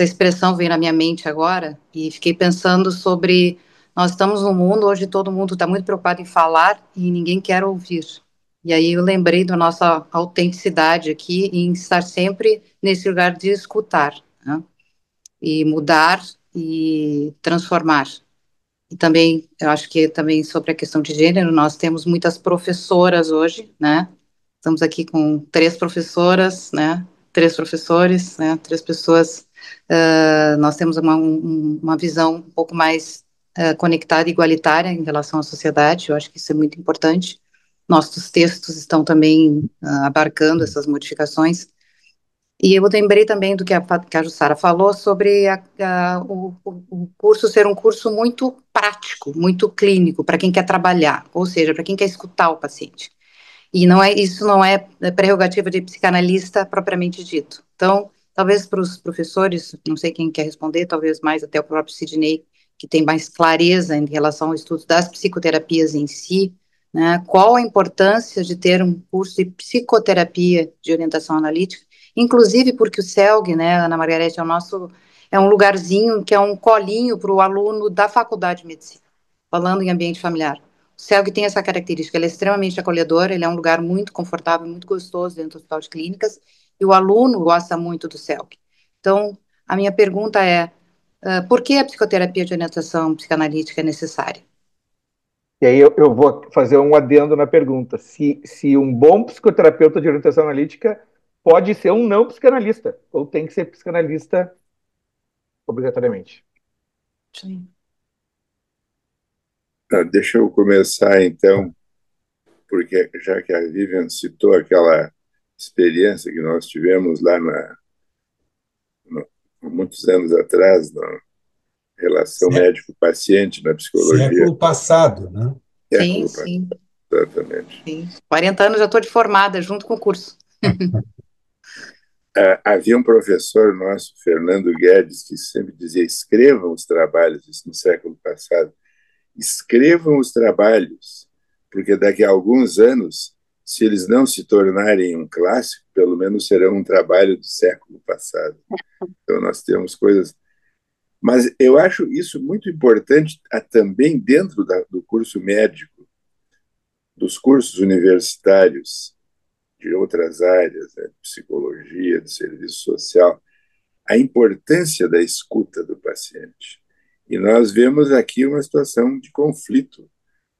expressão veio na minha mente agora e fiquei pensando sobre nós estamos num mundo onde todo mundo está muito preocupado em falar e ninguém quer ouvir. E aí eu lembrei da nossa autenticidade aqui em estar sempre nesse lugar de escutar, né? E mudar e transformar. E também, eu acho que também sobre a questão de gênero, nós temos muitas professoras hoje, né? Estamos aqui com três professoras, né? Três professores, né? Três pessoas. Nós temos uma visão um pouco mais conectada e igualitária em relação à sociedade. Eu acho que isso é muito importante. Nossos textos estão também abarcando essas modificações. E eu lembrei também do que a Jussara falou sobre o curso ser um curso muito prático, muito clínico, para quem quer trabalhar, ou seja, para quem quer escutar o paciente. E isso não é prerrogativa de psicanalista propriamente dito. Então, talvez para os professores, não sei quem quer responder, talvez mais até o próprio Sidney, que tem mais clareza em relação ao estudo das psicoterapias em si, né? Qual a importância de ter um curso de psicoterapia de orientação analítica, inclusive porque o CELG, né, Ana Margarete, é um lugarzinho que é um colinho para o aluno da faculdade de medicina, falando em ambiente familiar. O CELG tem essa característica, ele é extremamente acolhedor, ele é um lugar muito confortável, muito gostoso dentro do hospital de clínicas, e o aluno gosta muito do CELG. Então, a minha pergunta é, por que a psicoterapia de orientação psicanalítica é necessária? E aí eu vou fazer um adendo na pergunta. Se um bom psicoterapeuta de orientação analítica pode ser um não psicanalista, ou tem que ser psicanalista obrigatoriamente? Sim. Deixa eu começar, então, porque já que a Vivian citou aquela experiência que nós tivemos lá muitos anos atrás, na relação Sé- médico-paciente na psicologia, Século passado, né? Sim, século passado, sim, exatamente. sim. 40 anos já estou de formada, junto com o curso. Havia um professor nosso, Fernando Guedes, que sempre dizia: escrevam os trabalhos, isso no século passado, escrevam os trabalhos, porque daqui a alguns anos, se eles não se tornarem um clássico, pelo menos serão um trabalho do século passado. Então, nós temos coisas. Mas eu acho isso muito importante também dentro do curso médico, dos cursos universitários, de outras áreas, né, de psicologia, de serviço social, a importância da escuta do paciente. E nós vemos aqui uma situação de conflito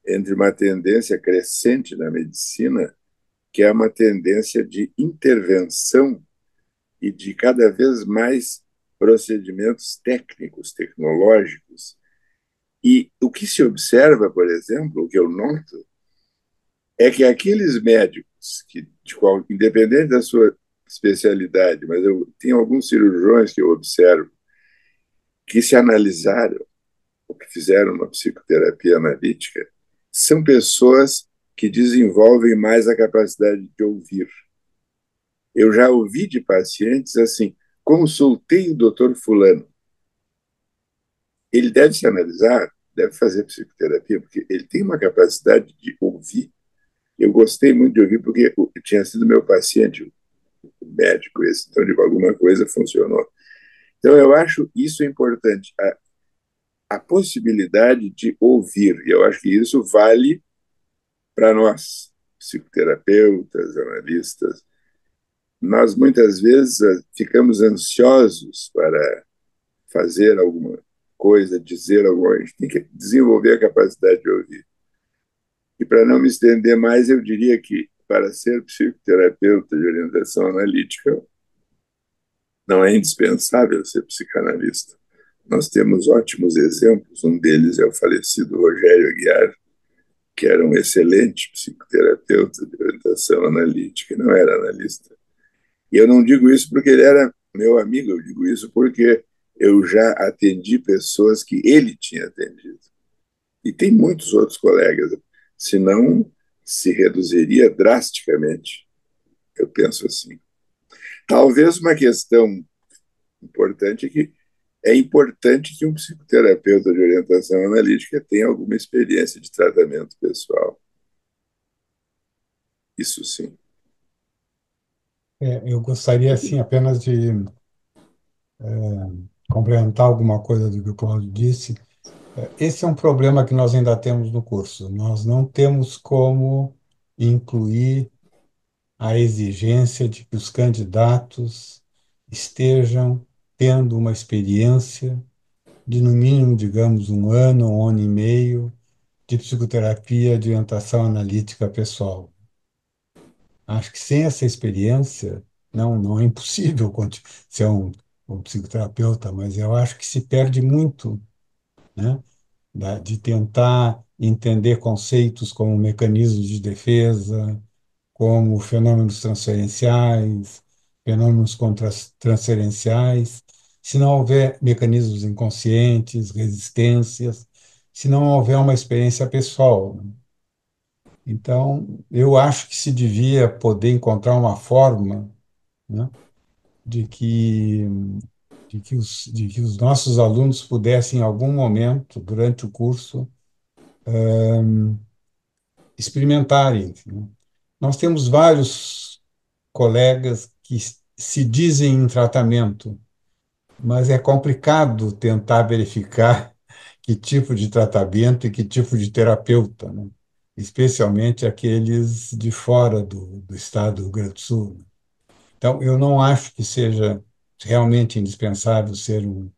entre uma tendência crescente na medicina, que é uma tendência de intervenção e de cada vez mais procedimentos técnicos, tecnológicos. E o que se observa, por exemplo, o que eu noto, é que aqueles médicos que, independente da sua especialidade, mas eu tenho alguns cirurgiões que eu observo que se analisaram ou que fizeram uma psicoterapia analítica, são pessoas que desenvolvem mais a capacidade de ouvir. Eu já ouvi de pacientes assim: consultei o doutor fulano. ele deve se analisar, deve fazer psicoterapia, porque ele tem uma capacidade de ouvir. Eu gostei muito de ouvir, porque tinha sido meu paciente, o médico esse, então, de alguma coisa funcionou. Então, eu acho isso importante, a possibilidade de ouvir. E eu acho que isso vale para nós, psicoterapeutas, analistas. Nós, muitas vezes, ficamos ansiosos para fazer alguma coisa, dizer alguma coisa. A gente tem que desenvolver a capacidade de ouvir. E para não me estender mais, eu diria que para ser psicoterapeuta de orientação analítica, não é indispensável ser psicanalista. Nós temos ótimos exemplos, um deles é o falecido Rogério Aguiar, que era um excelente psicoterapeuta de orientação analítica, e não era analista. E eu não digo isso porque ele era meu amigo, eu digo isso porque eu já atendi pessoas que ele tinha atendido. E tem muitos outros colegas, senão se reduziria drasticamente. Eu penso assim. Talvez uma questão importante é importante que um psicoterapeuta de orientação analítica tenha alguma experiência de tratamento pessoal. Isso sim. Eu gostaria, assim, apenas de complementar alguma coisa do que o Cláudio disse. Esse é um problema que nós ainda temos no curso. Nós não temos como incluir a exigência de que os candidatos estejam tendo uma experiência de, no mínimo, digamos, um ano e meio de psicoterapia de orientação analítica pessoal. Acho que sem essa experiência, não é impossível ser um psicoterapeuta, mas eu acho que se perde muito, né, de tentar entender conceitos como mecanismos de defesa, como fenômenos transferenciais, fenômenos transferenciais, se não houver mecanismos inconscientes, resistências, se não houver uma experiência pessoal, né? Então, eu acho que se devia poder encontrar uma forma, né, de que, de que os nossos alunos pudessem, em algum momento, durante o curso, experimentarem, né? Nós temos vários colegas que se dizem em tratamento, mas é complicado tentar verificar que tipo de tratamento e que tipo de terapeuta, né? Especialmente aqueles de fora do estado do Rio Grande do Sul, né? Então, eu não acho que seja realmente indispensável ser um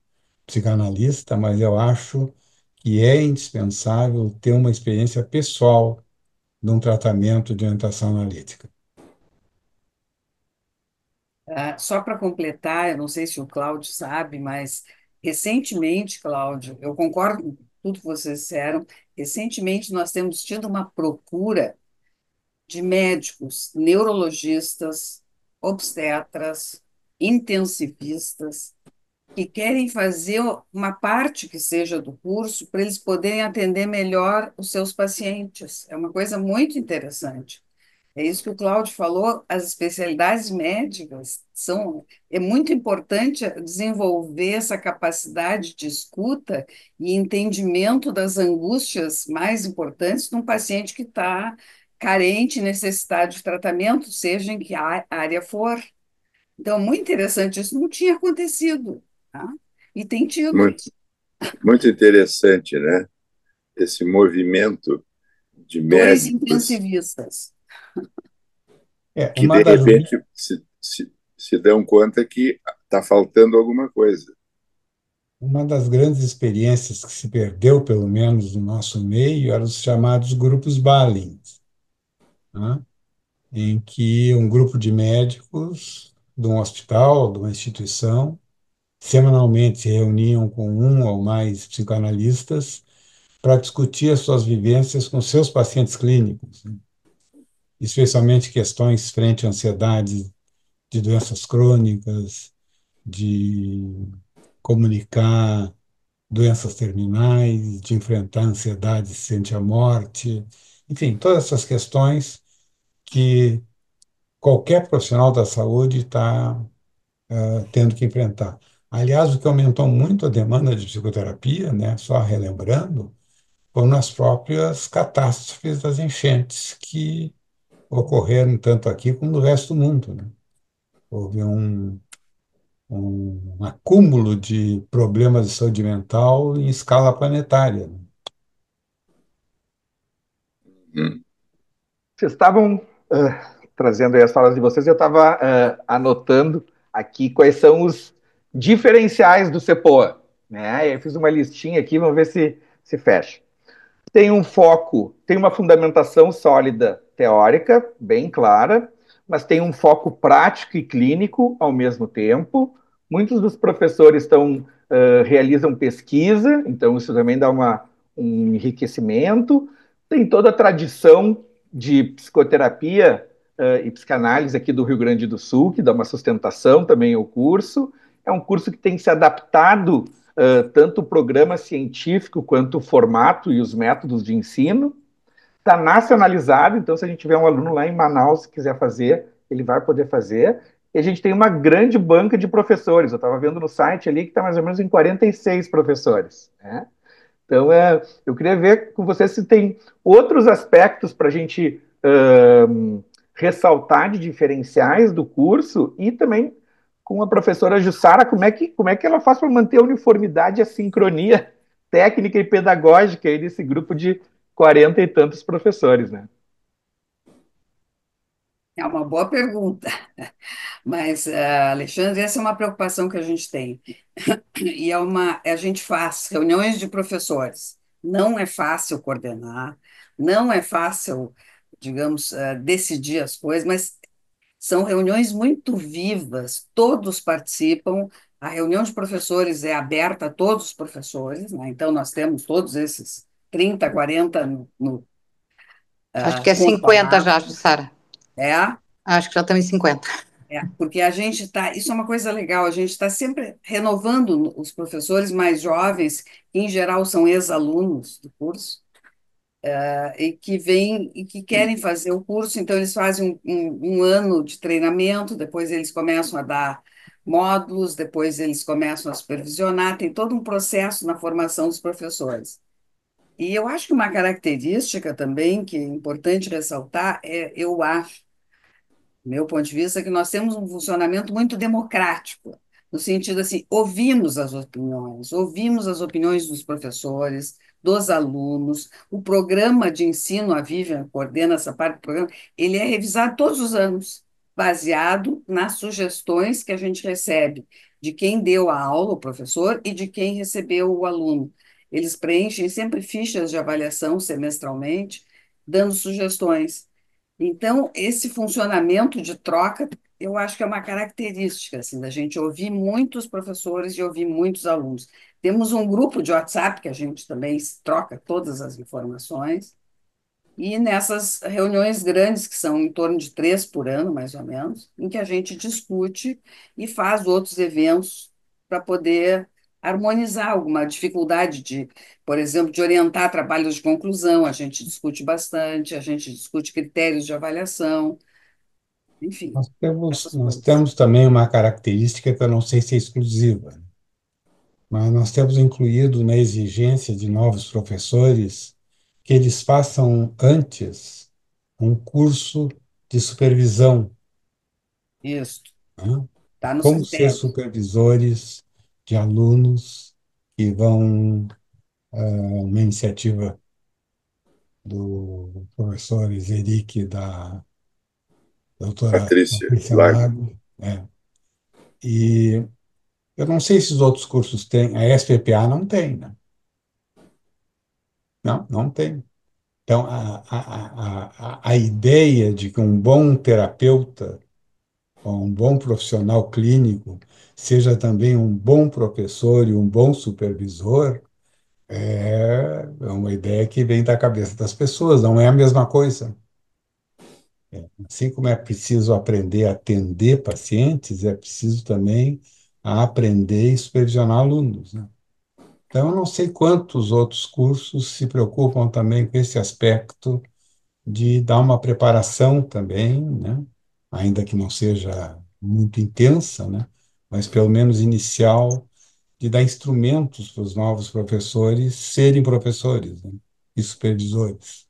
psicanalista, mas eu acho que é indispensável ter uma experiência pessoal de um tratamento de orientação analítica. Só para completar, eu não sei se o Cláudio sabe, mas recentemente, Cláudio, eu concordo com tudo que vocês disseram. Recentemente, nós temos tido uma procura de médicos, neurologistas, obstetras, intensivistas, que querem fazer uma parte que seja do curso para eles poderem atender melhor os seus pacientes. É uma coisa muito interessante. É isso que o Cláudio falou, as especialidades médicas são, é muito importante desenvolver essa capacidade de escuta e entendimento das angústias mais importantes de um paciente que está carente, necessitado de tratamento, seja em que área for. Então, muito interessante, isso não tinha acontecido, tá? E tem tido. Muito, muito interessante, né? Esse movimento de Dois médicos intensivistas. que, de repente, se dão conta que está faltando alguma coisa. Uma das grandes experiências que se perdeu, pelo menos no nosso meio, eram os chamados grupos Balens, né? Em que um grupo de médicos de um hospital, de uma instituição, semanalmente se reuniam com um ou mais psicanalistas para discutir as suas vivências com seus pacientes clínicos, né? Especialmente questões frente à ansiedade de doenças crônicas, de comunicar doenças terminais, de enfrentar a ansiedade frente à morte, enfim, todas essas questões que qualquer profissional da saúde está tendo que enfrentar. Aliás, o que aumentou muito a demanda de psicoterapia, né, só relembrando, foram as próprias catástrofes das enchentes que ocorreram tanto aqui como no resto do mundo, né? Houve um acúmulo de problemas de saúde mental em escala planetária, né? Hum. Vocês estavam trazendo aí as falas de vocês, eu estava anotando aqui quais são os diferenciais do CEPOA, né? Eu fiz uma listinha aqui, vamos ver se fecha. Tem um foco, tem uma fundamentação sólida teórica, bem clara, mas tem um foco prático e clínico ao mesmo tempo. Muitos dos professores realizam pesquisa, então isso também dá um enriquecimento. Tem toda a tradição de psicoterapia e psicanálise aqui do Rio Grande do Sul, que dá uma sustentação também ao curso. É um curso que tem se adaptado tanto o programa científico quanto o formato e os métodos de ensino. Está nacionalizado, então se a gente tiver um aluno lá em Manaus que quiser fazer, ele vai poder fazer. E a gente tem uma grande banca de professores. Eu estava vendo no site ali que está mais ou menos em 46 professores, né? Então, eu queria ver com você se tem outros aspectos para a gente ressaltar de diferenciais do curso e também com a professora Jussara, como é que ela faz para manter a uniformidade e a sincronia técnica e pedagógica aí desse grupo de 40 e tantos professores, né? É uma boa pergunta, mas, Alexandre, essa é uma preocupação que a gente tem. E a gente faz reuniões de professores. Não é fácil coordenar, não é fácil, digamos, decidir as coisas, mas são reuniões muito vivas, todos participam. A reunião de professores é aberta a todos os professores, né? Então, nós temos todos esses 30, 40 Acho que é com a 50 já, palavra. Jussara. É, Acho que já estamos em 50. porque a gente está, isso é uma coisa legal, a gente está sempre renovando os professores mais jovens, que em geral são ex-alunos do curso, e que vêm e que querem fazer o curso, então eles fazem um ano de treinamento, depois eles começam a dar módulos, depois eles começam a supervisionar, tem todo um processo na formação dos professores. E eu acho que uma característica também que é importante ressaltar eu acho, meu ponto de vista, é que nós temos um funcionamento muito democrático, no sentido assim, ouvimos as opiniões dos professores, dos alunos, o programa de ensino, a Vivian coordena essa parte do programa, ele é revisado todos os anos, baseado nas sugestões que a gente recebe de quem deu a aula, o professor, e de quem recebeu o aluno. Eles preenchem sempre fichas de avaliação semestralmente, dando sugestões. Então, esse funcionamento de troca, eu acho que é uma característica assim, da gente ouvir muitos professores e ouvir muitos alunos. Temos um grupo de WhatsApp que a gente também troca todas as informações, e nessas reuniões grandes, que são em torno de 3 por ano, mais ou menos, em que a gente discute e faz outros eventos para poder harmonizar alguma dificuldade de, por exemplo, de orientar trabalhos de conclusão, a gente discute bastante, a gente discute critérios de avaliação, enfim, essas Nós coisas. temos também uma característica que eu não sei se é exclusiva, mas nós temos incluído na exigência de novos professores que eles façam antes um curso de supervisão, Isso, né? está nos Como ser critérios. supervisores de alunos que vão, uma iniciativa do professor Zeric, da doutora Patrícia Patrícia Lago. Lago, e eu não sei se os outros cursos têm, a SPPA não tem, né? Não, não tem. Então, a ideia de que um bom terapeuta ou um bom profissional clínico seja também um bom professor e um bom supervisor é uma ideia que vem da cabeça das pessoas, não é a mesma coisa. Assim como é preciso aprender a atender pacientes, é preciso também aprender e supervisionar alunos, né? Então, eu não sei quantos outros cursos se preocupam também com esse aspecto de dar uma preparação também, né? Ainda que não seja muito intensa, né? mas pelo menos inicial, de dar instrumentos para os novos professores serem professores, né, e supervisores.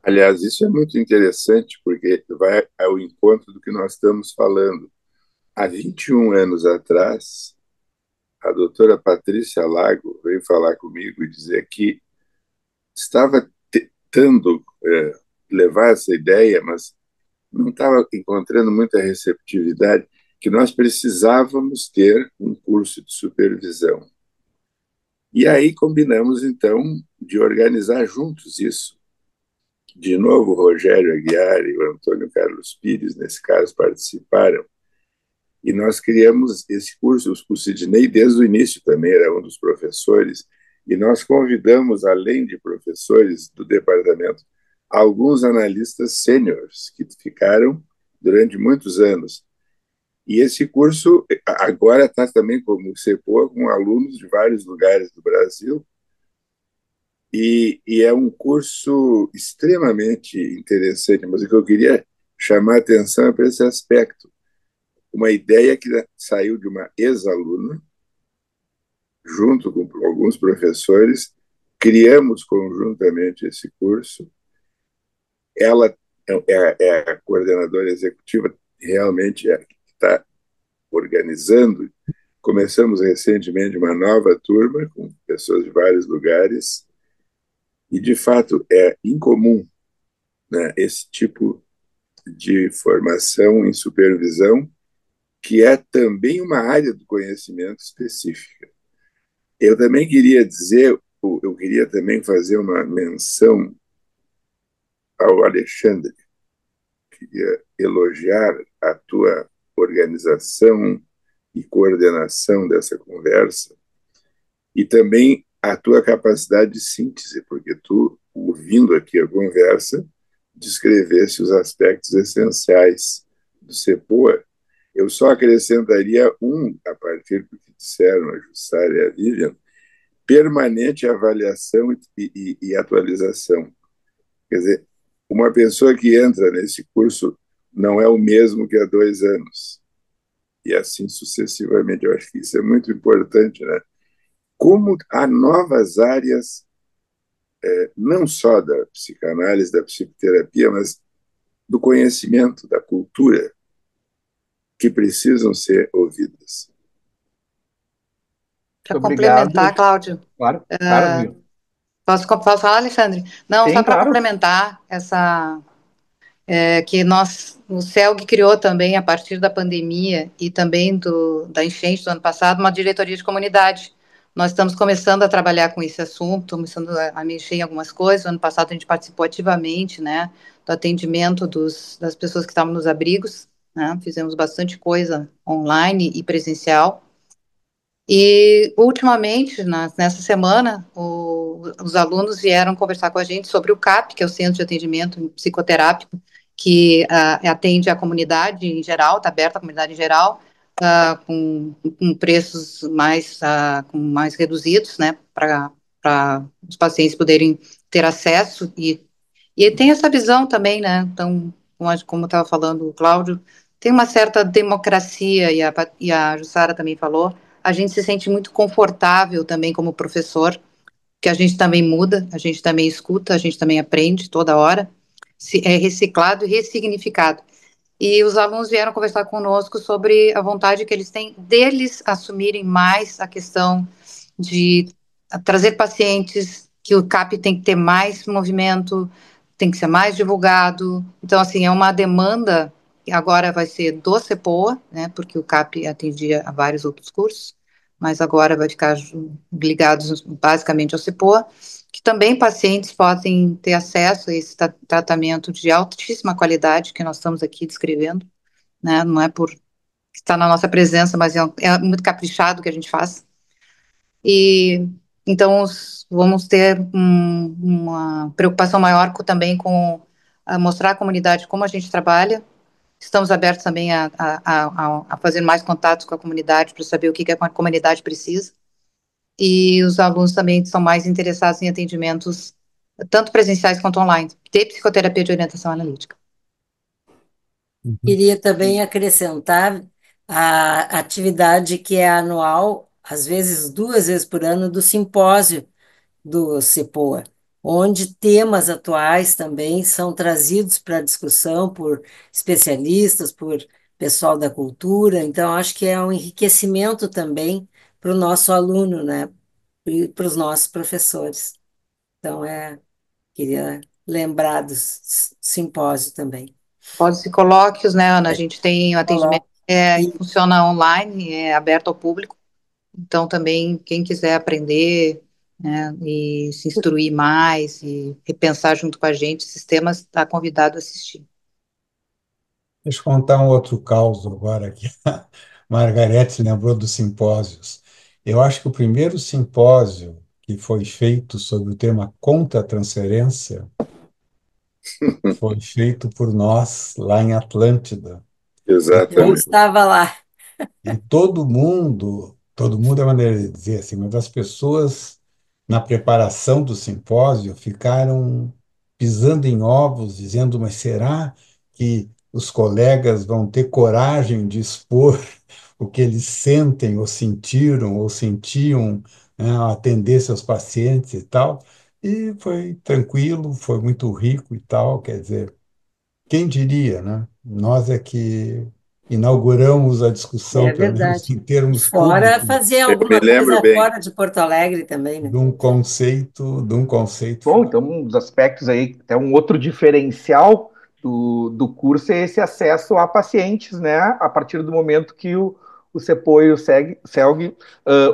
Aliás, isso é muito interessante, porque vai ao encontro do que nós estamos falando. Há 21 anos atrás, a doutora Patrícia Lago veio falar comigo e dizer que estava tentando levar essa ideia, mas não estava encontrando muita receptividade, que nós precisávamos ter um curso de supervisão. E aí combinamos, então, de organizar juntos isso. De novo, o Rogério Aguiar e o Antônio Carlos Pires, nesse caso, participaram. E nós criamos esse curso. O Sidney, desde o início, também era um dos professores. E nós convidamos, além de professores do departamento, alguns analistas sêniores que ficaram durante muitos anos. E esse curso agora está também como CEPOA, com alunos de vários lugares do Brasil, e é um curso extremamente interessante, mas o que eu queria chamar a atenção é para esse aspecto. Uma ideia que saiu de uma ex-aluna, junto com alguns professores, criamos conjuntamente esse curso. Ela é a coordenadora executiva, realmente é a que está organizando. Começamos recentemente uma nova turma com pessoas de vários lugares e, de fato, é incomum, né, esse tipo de formação em supervisão, que é também uma área do conhecimento específica. Eu também queria dizer, eu queria também fazer uma menção ao Alexandre, queria elogiar a tua organização e coordenação dessa conversa, e também a tua capacidade de síntese, porque tu, ouvindo aqui a conversa, descrevesse os aspectos essenciais do CEPOA. Eu só acrescentaria a partir do que disseram a Jussara e a Vivian: permanente avaliação e atualização. Quer dizer, uma pessoa que entra nesse curso não é o mesmo que há 2 anos, e assim sucessivamente. Eu acho que isso é muito importante, né? Como há novas áreas, não só da psicanálise, da psicoterapia, mas do conhecimento, da cultura, que precisam ser ouvidas. Para Obrigado. complementar, Cláudio, Claro, claro, Viu. posso falar, Alexandre? Não, Sim, só para claro. complementar que o CELG criou também, a partir da pandemia e também da enchente do ano passado, uma diretoria de comunidade. Nós estamos começando a trabalhar com esse assunto, começando a mexer em algumas coisas. No ano passado a gente participou ativamente, né, do atendimento das pessoas que estavam nos abrigos, né, fizemos bastante coisa online e presencial. E, ultimamente, nessa semana, os alunos vieram conversar com a gente sobre o CAP, que é o Centro de Atendimento Psicoterápico, que atende a comunidade em geral, está aberto à comunidade em geral, com preços com mais reduzidos, né, para os pacientes poderem ter acesso, e tem essa visão também, né, então, como estava falando o Cláudio, tem uma certa democracia, e a Jussara também falou. A gente se sente muito confortável também como professor, que a gente também muda, a gente também escuta, a gente também aprende toda hora, é reciclado e ressignificado. E os alunos vieram conversar conosco sobre a vontade que eles têm deles assumirem mais a questão de trazer pacientes, que o CAP tem que ter mais movimento, tem que ser mais divulgado. Então, assim, é uma demanda que agora vai ser do CEPOA, né, porque o CAP atendia a vários outros cursos, mas agora vai ficar ligados basicamente ao CEPOA, que também pacientes podem ter acesso a esse tratamento de altíssima qualidade que nós estamos aqui descrevendo, né, não é por estar na nossa presença, mas é muito caprichado que a gente faz. E então vamos ter uma preocupação maior também com mostrar à comunidade como a gente trabalha. Estamos abertos também a fazer mais contatos com a comunidade para saber o que a comunidade precisa. E os alunos também são mais interessados em atendimentos tanto presenciais quanto online, de psicoterapia de orientação analítica. Queria também acrescentar, a atividade que é anual, às vezes 2 vezes por ano, do simpósio do CEPOA, onde temas atuais também são trazidos para discussão por especialistas, por pessoal da cultura. Então, acho que é um enriquecimento também para o nosso aluno, né? E para os nossos professores. Então, queria lembrar do simpósio também. Pode-se colóquios, né, Ana? A É, gente tem o atendimento coloco. que funciona online, é aberto ao público. Então, também, quem quiser aprender, né, e se instruir mais e repensar junto com a gente esses temas, está convidado a assistir. Deixa eu contar um outro caos agora que a Margarete lembrou dos simpósios. Eu acho que o primeiro simpósio que foi feito sobre o tema contra-transferência foi feito por nós lá em Atlântida. E Eu todo, Exatamente. estava lá. e todo mundo é maneira de dizer assim, mas as pessoas na preparação do simpósio ficaram pisando em ovos, dizendo, mas será que os colegas vão ter coragem de expor o que eles sentem ou sentiram ou sentiam, né, ao atender seus pacientes e tal? E foi tranquilo, foi muito rico e tal, quer dizer, quem diria, né? Nós é que inauguramos a discussão, É pelo menos verdade. em E termos fora públicos, fazer Eu me alguma lembro coisa bem. fora de Porto Alegre também, né? de um conceito Bom, então um dos aspectos aí, até um outro diferencial do curso é esse acesso a pacientes, né? A partir do momento que o CEPO e o CELG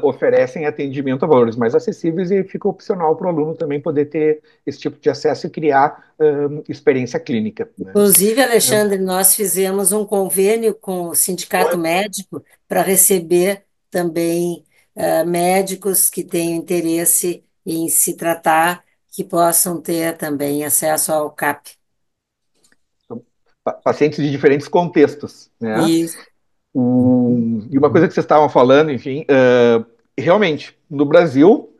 oferecem atendimento a valores mais acessíveis e fica opcional para o aluno também poder ter esse tipo de acesso e criar experiência clínica, né? Inclusive, Alexandre, nós fizemos um convênio com o Sindicato Médico para receber também médicos que tenham interesse em se tratar, que possam ter também acesso ao CAP. Pacientes de diferentes contextos, né? E E uma coisa que vocês estavam falando, enfim, realmente, no Brasil,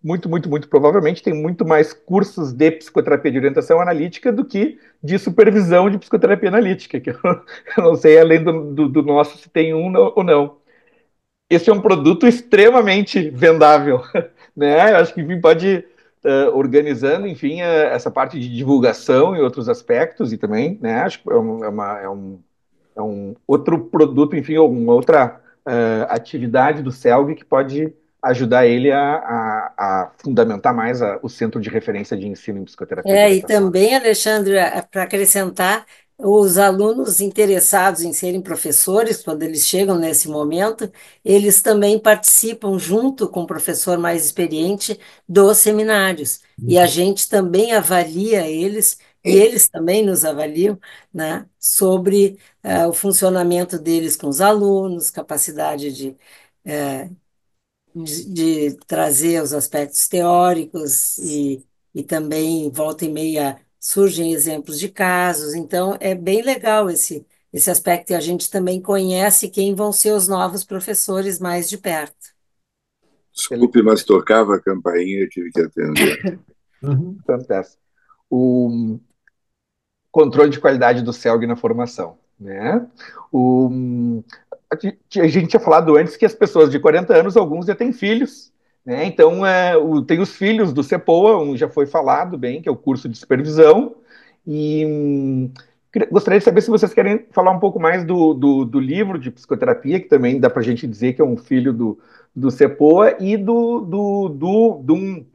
muito, muito, muito provavelmente tem muito mais cursos de psicoterapia de orientação analítica do que de supervisão de psicoterapia analítica, que eu não sei, além do nosso, se tem um ou não. Esse é um produto extremamente vendável, né? Eu acho que enfim, pode organizando, enfim, essa parte de divulgação e outros aspectos, e também, né? Acho que é um outro produto, enfim, ou uma outra atividade do CELG que pode ajudar ele a fundamentar mais o centro de referência de ensino em psicoterapia de E orientação. também, Alexandre, para acrescentar, os alunos interessados em serem professores, quando eles chegam nesse momento, eles também participam, junto com o professor mais experiente, dos seminários. E a gente também avalia eles, e eles também nos avaliam, né, sobre o funcionamento deles com os alunos, capacidade de trazer os aspectos teóricos e também, volta e meia, surgem exemplos de casos. Então, é bem legal esse aspecto e a gente também conhece quem vão ser os novos professores mais de perto. Desculpe, mas tocava a campainha e eu tive que atender. Uhum. Fantástico. O controle de qualidade do CELG na formação, né? O, a gente tinha falado antes que as pessoas de 40 anos, alguns já têm filhos, né? Então, tem os filhos do CEPOA, um já foi falado bem, que é o curso de supervisão, e gostaria de saber se vocês querem falar um pouco mais do livro de psicoterapia, que também dá para a gente dizer que é um filho do CEPOA, e de um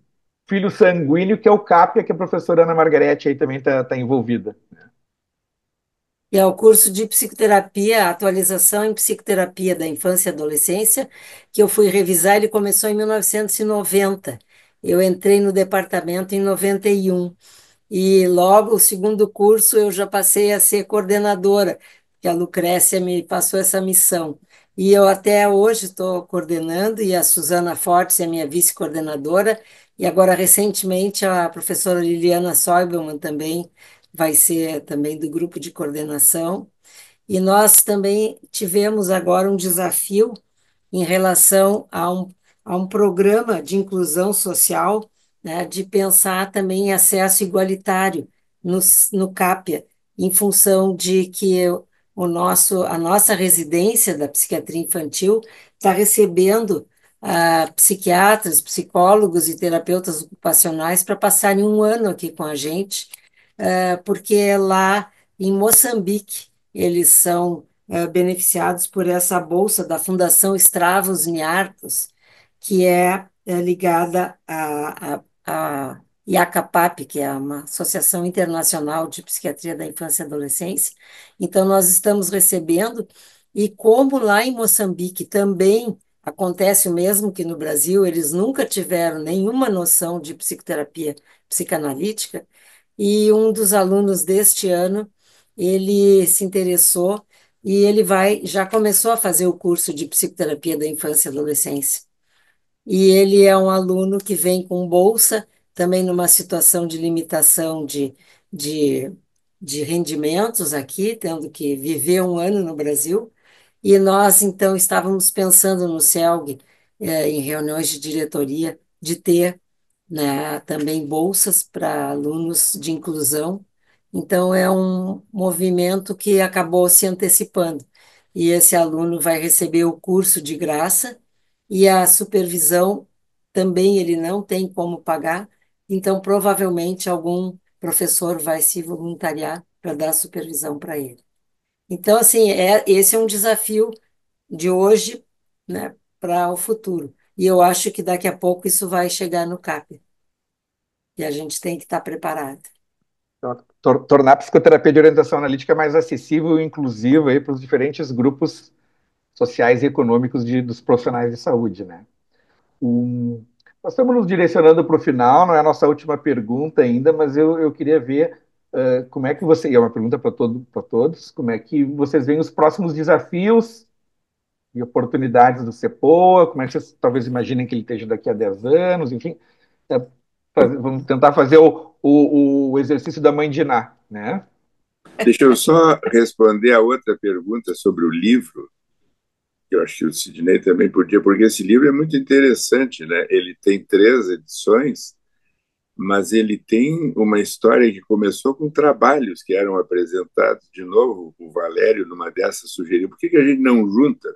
filho sanguíneo, que é o CAPIA, que a professora Ana Margarete aí também está envolvida. E é o curso de psicoterapia, atualização em psicoterapia da infância e adolescência, que eu fui revisar, ele começou em 1990. Eu entrei no departamento em 91. E logo o segundo curso eu já passei a ser coordenadora, que a Lucrécia me passou essa missão. E eu até hoje estou coordenando, e a Suzana Fortes é minha vice-coordenadora, e agora recentemente a professora Liliana Soibelman também vai ser também do grupo de coordenação. E nós também tivemos agora um desafio em relação a um programa de inclusão social, né, de pensar também em acesso igualitário no CAPIA, em função de que a nossa residência da psiquiatria infantil está recebendo psiquiatras, psicólogos e terapeutas ocupacionais para passarem um ano aqui com a gente, porque lá em Moçambique eles são beneficiados por essa bolsa da Fundação Stravos Niarchos, que é ligada à IACAPAP, que é uma Associação Internacional de Psiquiatria da Infância e Adolescência. Então, nós estamos recebendo, e como lá em Moçambique também acontece o mesmo que no Brasil, eles nunca tiveram nenhuma noção de psicoterapia psicanalítica, e um dos alunos deste ano, ele se interessou e ele já começou a fazer o curso de psicoterapia da infância e adolescência. E ele é um aluno que vem com bolsa, também numa situação de limitação de, de rendimentos aqui, tendo que viver um ano no Brasil. E nós, então, estávamos pensando no CELG, em reuniões de diretoria, de ter, né, também bolsas para alunos de inclusão. Então, é um movimento que acabou se antecipando. E esse aluno vai receber o curso de graça e a supervisão também ele não tem como pagar, então provavelmente algum professor vai se voluntariar para dar supervisão para ele. Então, assim, esse é um desafio de hoje, né, para o futuro. E eu acho que daqui a pouco isso vai chegar no CAP. E a gente tem que estar preparado. Então, tornar a psicoterapia de orientação analítica mais acessível e inclusiva para os diferentes grupos sociais e econômicos dos profissionais de saúde, né? Nós estamos nos direcionando para o final, não é a nossa última pergunta ainda, mas eu queria ver como é que você, e é uma pergunta para todos, como é que vocês veem os próximos desafios e oportunidades do CEPOA, como é que vocês talvez imaginem que ele esteja daqui a 10 anos, enfim, vamos tentar fazer o exercício da mãe de Iná, né? Deixa eu só responder a outra pergunta sobre o livro, que eu acho que o Sidney também podia, porque esse livro é muito interessante, né? Ele tem 3 edições, mas ele tem uma história que começou com trabalhos que eram apresentados. De novo, o Valério, numa dessas, sugeriu: por que a gente não junta?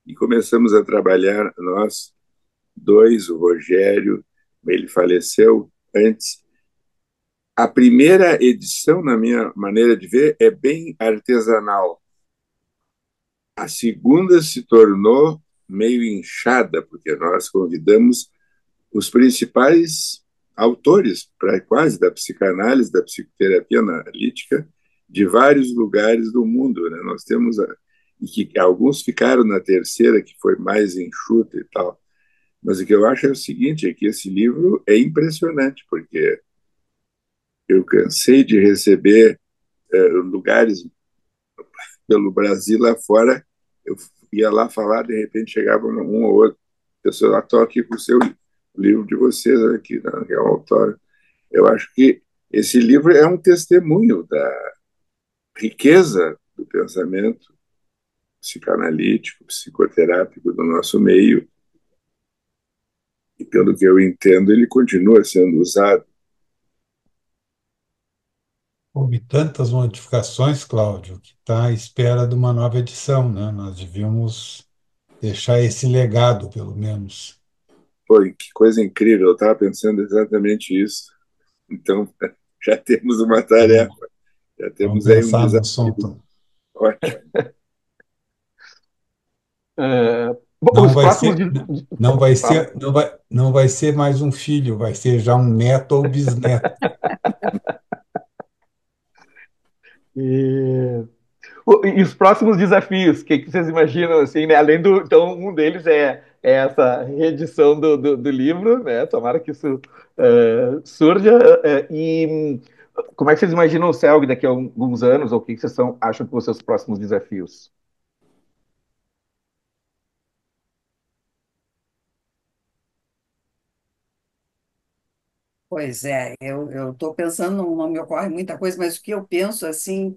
E começamos a trabalhar, nós dois, o Rogério, ele faleceu antes. A primeira edição, na minha maneira de ver, é bem artesanal. A segunda se tornou meio inchada, porque nós convidamos os principais autores, para quase da psicanálise, da psicoterapia analítica, de vários lugares do mundo, né? Nós temos e que alguns ficaram na terceira, que foi mais enxuta e tal. Mas o que eu acho é o seguinte, é que esse livro é impressionante, porque eu cansei de receber lugares pelo Brasil lá fora, eu ia lá falar, de repente chegava um ou outro pessoa, estou aqui com o livro de vocês aqui, né, que é o autor. Eu acho que esse livro é um testemunho da riqueza do pensamento psicanalítico, psicoterápico do nosso meio, e pelo que eu entendo, ele continua sendo usado. Houve tantas modificações, Cláudio, que está à espera de uma nova edição, né? Nós devíamos deixar esse legado, pelo menos. Pô, que coisa incrível, eu estava pensando exatamente isso. Então, já temos uma tarefa, já Vamos temos aí um pensar no desafio. assunto. Ótimo. Não Os vai próximos. ser, não vai Fala. ser, não vai ser mais um filho, vai ser já um neto ou bisneto. E os próximos desafios, o que vocês imaginam, assim, né? Além do, então, um deles é essa reedição do livro, né? Tomara que isso surja. E como é que vocês imaginam o CELG daqui a alguns anos, ou o que vocês acham que vão ser os próximos desafios? Pois é, eu estou pensando, não me ocorre muita coisa, mas o que eu penso, assim,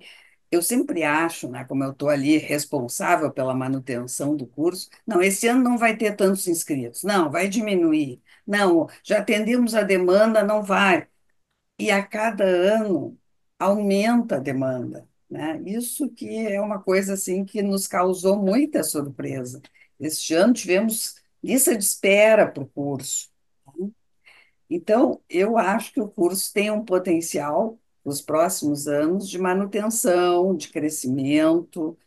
eu sempre acho, né, como eu estou ali responsável pela manutenção do curso, não, esse ano não vai ter tantos inscritos, não, vai diminuir, não, já atendemos a demanda, não vai. E a cada ano aumenta a demanda, né? Isso que é uma coisa assim que nos causou muita surpresa. Este ano tivemos lista de espera para o curso. Então, eu acho que o curso tem um potencial nos próximos anos de manutenção, de crescimento,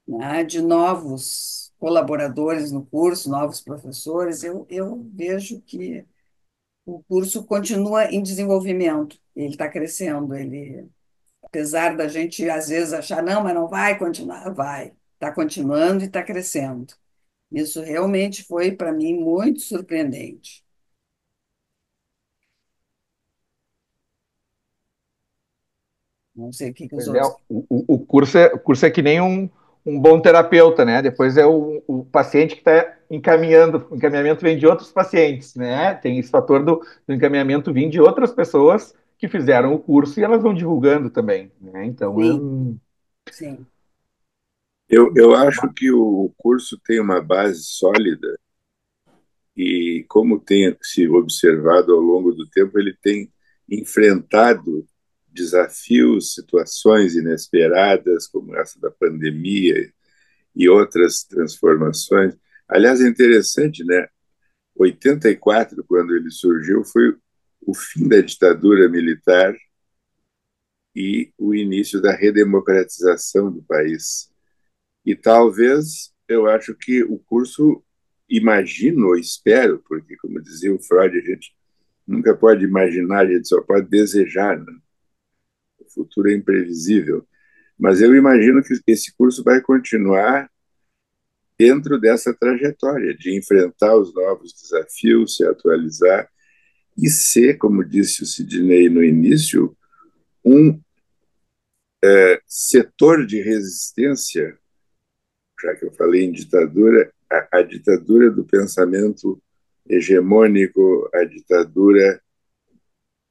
né, de novos colaboradores no curso, novos professores. Eu vejo que o curso continua em desenvolvimento, ele está crescendo, ele, apesar da gente às vezes achar, não, mas não vai continuar, vai, está continuando e está crescendo. Isso realmente foi, para mim, muito surpreendente. Não sei o que os Pois é, outros. o curso é que nem um bom terapeuta, né? Depois é o paciente que está encaminhando, o encaminhamento vem de outros pacientes, né? Tem esse fator do encaminhamento vir de outras pessoas que fizeram o curso e elas vão divulgando também, né? Então, Sim, sim, Eu acho que o curso tem uma base sólida e, como tem se observado ao longo do tempo, ele tem enfrentado desafios, situações inesperadas, como essa da pandemia e outras transformações. Aliás, é interessante, né? 84, quando ele surgiu, foi o fim da ditadura militar e o início da redemocratização do país. E talvez eu acho que o curso, imagino, ou espero, porque, como dizia o Freud, a gente nunca pode imaginar, a gente só pode desejar, né? O futuro é imprevisível. Mas eu imagino que esse curso vai continuar dentro dessa trajetória de enfrentar os novos desafios, se atualizar e ser, como disse o Sidney no início, um setor de resistência, já que eu falei em ditadura, a ditadura do pensamento hegemônico, a ditadura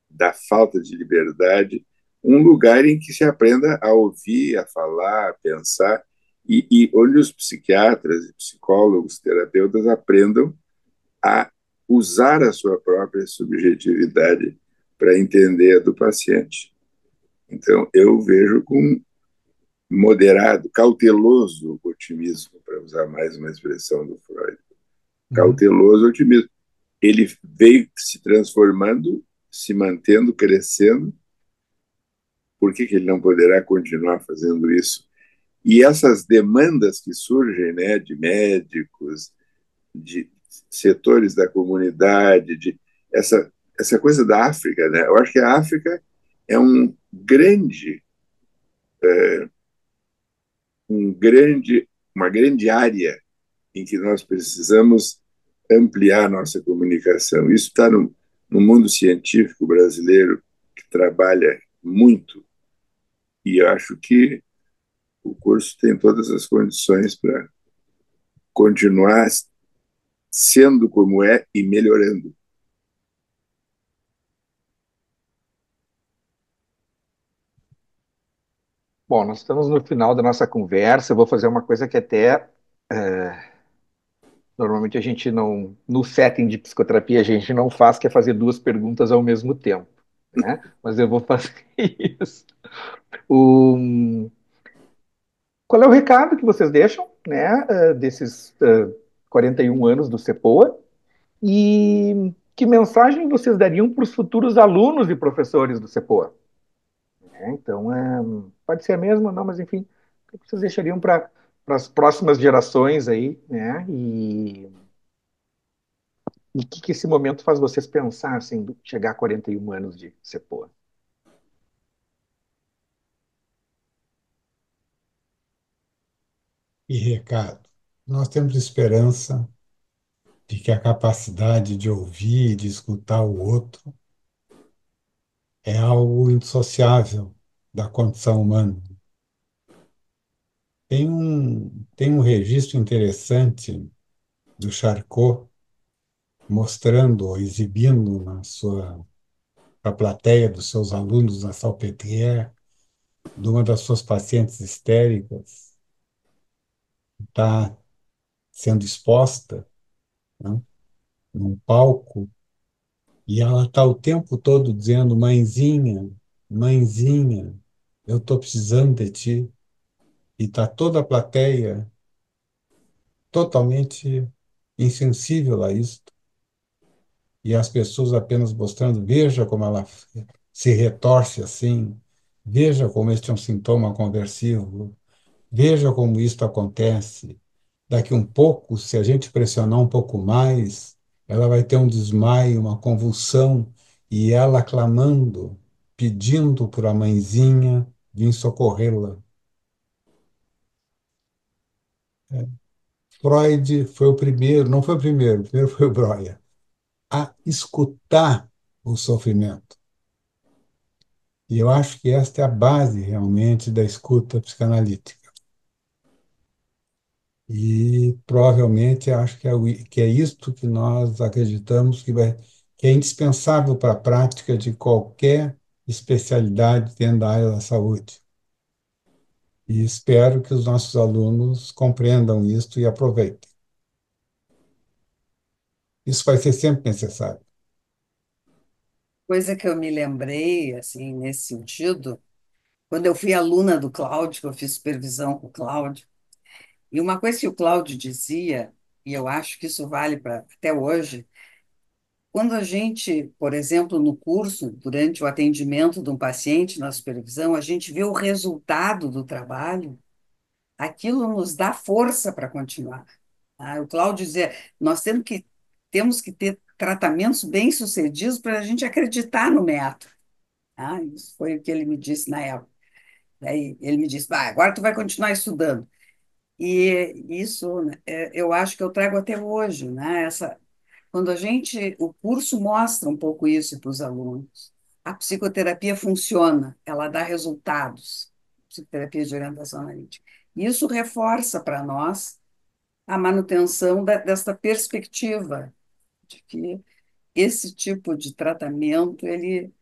da falta de liberdade, um lugar em que se aprenda a ouvir, a falar, a pensar, e onde os psiquiatras, psicólogos, terapeutas aprendam a usar a sua própria subjetividade para entender a do paciente. Então, eu vejo com moderado, cauteloso otimismo, para usar mais uma expressão do Freud. Cauteloso otimismo. Ele veio se transformando, se mantendo, crescendo. Por que ele não poderá continuar fazendo isso? E essas demandas que surgem, né, de médicos, de setores da comunidade, de essa coisa da África, né? Eu acho que a África é uma grande área em que nós precisamos ampliar nossa comunicação. Isso está no mundo científico brasileiro, que trabalha muito, e acho que o curso tem todas as condições para continuar sendo como é e melhorando. bom, nós estamos no final da nossa conversa. Eu vou fazer uma coisa que até normalmente a gente não, no setting de psicoterapia, a gente não faz, que é fazer duas perguntas ao mesmo tempo, né? Mas eu vou fazer isso. O, qual é o recado que vocês deixam, né, desses 41 anos do CEPOA? E que mensagem vocês dariam para os futuros alunos e professores do CEPOA? Então, pode ser a mesma, não, mas enfim, o que vocês deixariam para as próximas gerações aí, né? E o que esse momento faz vocês pensar, assim, chegar a 41 anos de CEPOA? E recado. Nós temos esperança de que a capacidade de ouvir e de escutar o outro é algo indissociável da condição humana. Tem um registro interessante do Charcot mostrando ou exibindo para a plateia dos seus alunos na Salpêtrière, de uma das suas pacientes histéricas, que está sendo exposta, né, num palco, e ela está o tempo todo dizendo: mãezinha, mãezinha. eu estou precisando de ti, e está toda a plateia totalmente insensível a isso, e as pessoas apenas mostrando, veja como ela se retorce assim, veja como este é um sintoma conversivo, veja como isto acontece. Daqui um pouco, se a gente pressionar um pouco mais, ela vai ter um desmaio, uma convulsão, e ela clamando, pedindo por a mãezinha vir socorrê-la. Freud foi o primeiro, não foi o primeiro foi o Breuer, a escutar o sofrimento. E eu acho que esta é a base realmente da escuta psicanalítica. E provavelmente acho que é isto que nós acreditamos que é indispensável para a prática de qualquer especialidade dentro da área da saúde. E espero que os nossos alunos compreendam isto e aproveitem. Isso vai ser sempre necessário. Coisa que eu me lembrei, assim, nesse sentido, quando eu fui aluna do Cláudio, que eu fiz supervisão com o Cláudio, e uma coisa que o Cláudio dizia, e eu acho que isso vale para até hoje, quando a gente, por exemplo, no curso, durante o atendimento de um paciente na supervisão, a gente vê o resultado do trabalho, aquilo nos dá força para continuar. Tá? O Cláudio dizia, nós temos que ter tratamentos bem-sucedidos para a gente acreditar no método. Tá? Isso foi o que ele me disse na época. Daí ele me disse, vai, agora tu vai continuar estudando. E isso, né, eu acho que eu trago até hoje, né? Quando o curso mostra um pouco isso para os alunos. A psicoterapia funciona, ela dá resultados, psicoterapia de orientação analítica. Isso reforça para nós a manutenção desta perspectiva de que esse tipo de tratamento ele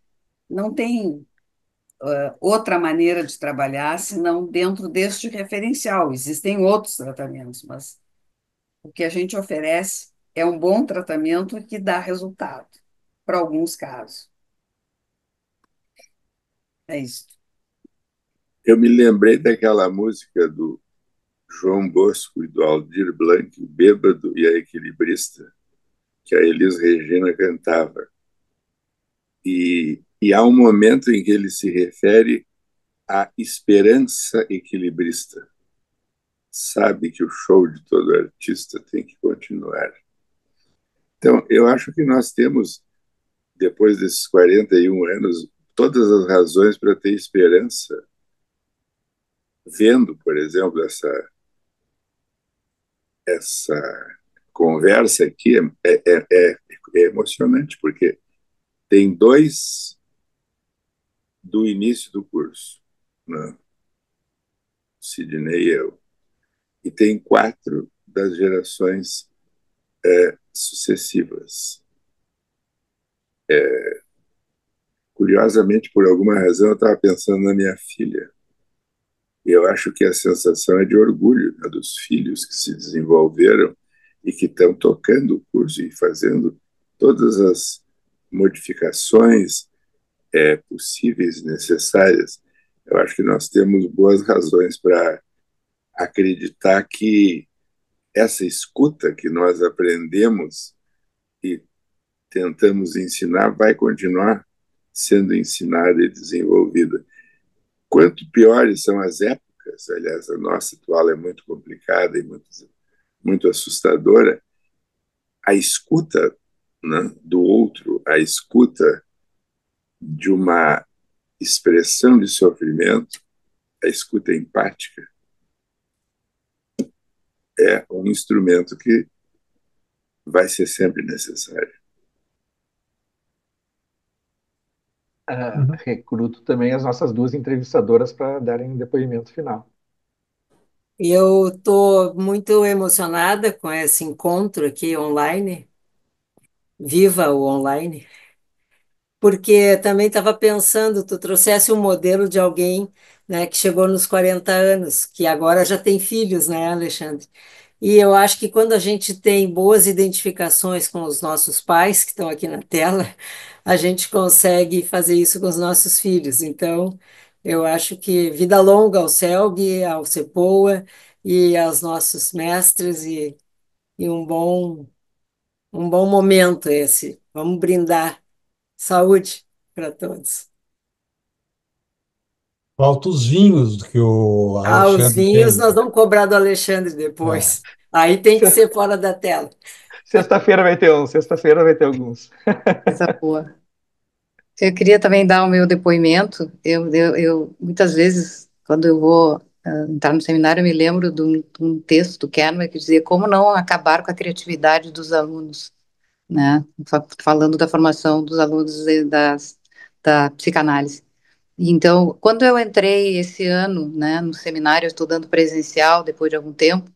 não tem outra maneira de trabalhar senão dentro deste referencial. Existem outros tratamentos, mas o que a gente oferece é um bom tratamento que dá resultado, para alguns casos. É isso. Eu me lembrei daquela música do João Bosco e do Aldir Blanc, o Bêbado e a Equilibrista, que a Elis Regina cantava. E há um momento em que ele se refere à esperança equilibrista. Sabe que o show de todo artista tem que continuar. Então, eu acho que nós temos, depois desses 41 anos, todas as razões para ter esperança, vendo, por exemplo, essa conversa aqui é emocionante, porque tem dois do início do curso, né? Sidney e eu, e tem quatro das gerações sucessivas. Curiosamente, por alguma razão, eu estava pensando na minha filha. E eu acho que a sensação é de orgulho, né, dos filhos que se desenvolveram e que estão tocando o curso e fazendo todas as modificações possíveis e necessárias. Eu acho que nós temos boas razões para acreditar que essa escuta que nós aprendemos e tentamos ensinar vai continuar sendo ensinada e desenvolvida. Quanto piores são as épocas, aliás, a nossa atual é muito complicada e muito assustadora, a escuta, né, do outro, a escuta de uma expressão de sofrimento, a escuta empática, é um instrumento que vai ser sempre necessário. Recruto também as nossas duas entrevistadoras para darem um depoimento final. E eu estou muito emocionada com esse encontro aqui online, viva o online, porque também estava pensando, tu trouxesse um modelo de alguém, né, que chegou nos 40 anos, que agora já tem filhos, né, Alexandre? E eu acho que quando a gente tem boas identificações com os nossos pais, que estão aqui na tela, a gente consegue fazer isso com os nossos filhos. Então, Eu acho que vida longa ao CELG, ao CEPOA e aos nossos mestres e um bom momento esse. Vamos brindar saúde para todos. Faltam os vinhos que o Ah, os Alexandre vinhos tem. nós vamos cobrar do Alexandre É. depois. Aí tem que ser fora da tela. Sexta-feira vai ter um, sexta-feira vai ter alguns. Coisa boa. Eu queria também dar o meu depoimento. Muitas vezes, quando eu vou entrar no seminário, eu me lembro de um texto do Kahneman que dizia como não acabar com a criatividade dos alunos, né? Falando da formação dos alunos da psicanálise. Então, quando eu entrei esse ano, né, no seminário, estudando presencial, depois de algum tempo,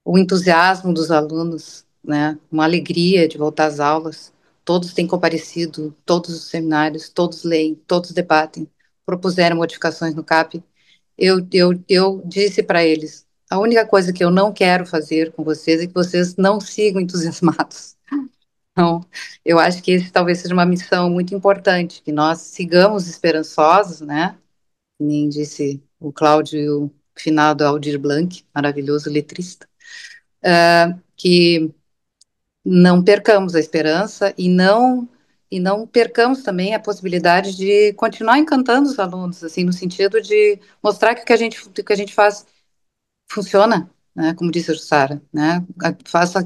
o entusiasmo dos alunos, né, uma alegria de voltar às aulas, todos têm comparecido, todos os seminários, todos leem, todos debatem, propuseram modificações no CAP. Eu disse para eles, a única coisa que eu não quero fazer com vocês é que vocês não sigam entusiasmados. Então, eu acho que esse talvez seja uma missão muito importante, que nós sigamos esperançosos, né? Que nem disse o Cláudio, finado Aldir Blanc, maravilhoso letrista, que não percamos a esperança e não percamos também a possibilidade de continuar encantando os alunos, assim, no sentido de mostrar que o que a gente faz funciona, né, como disse a Jussara, né,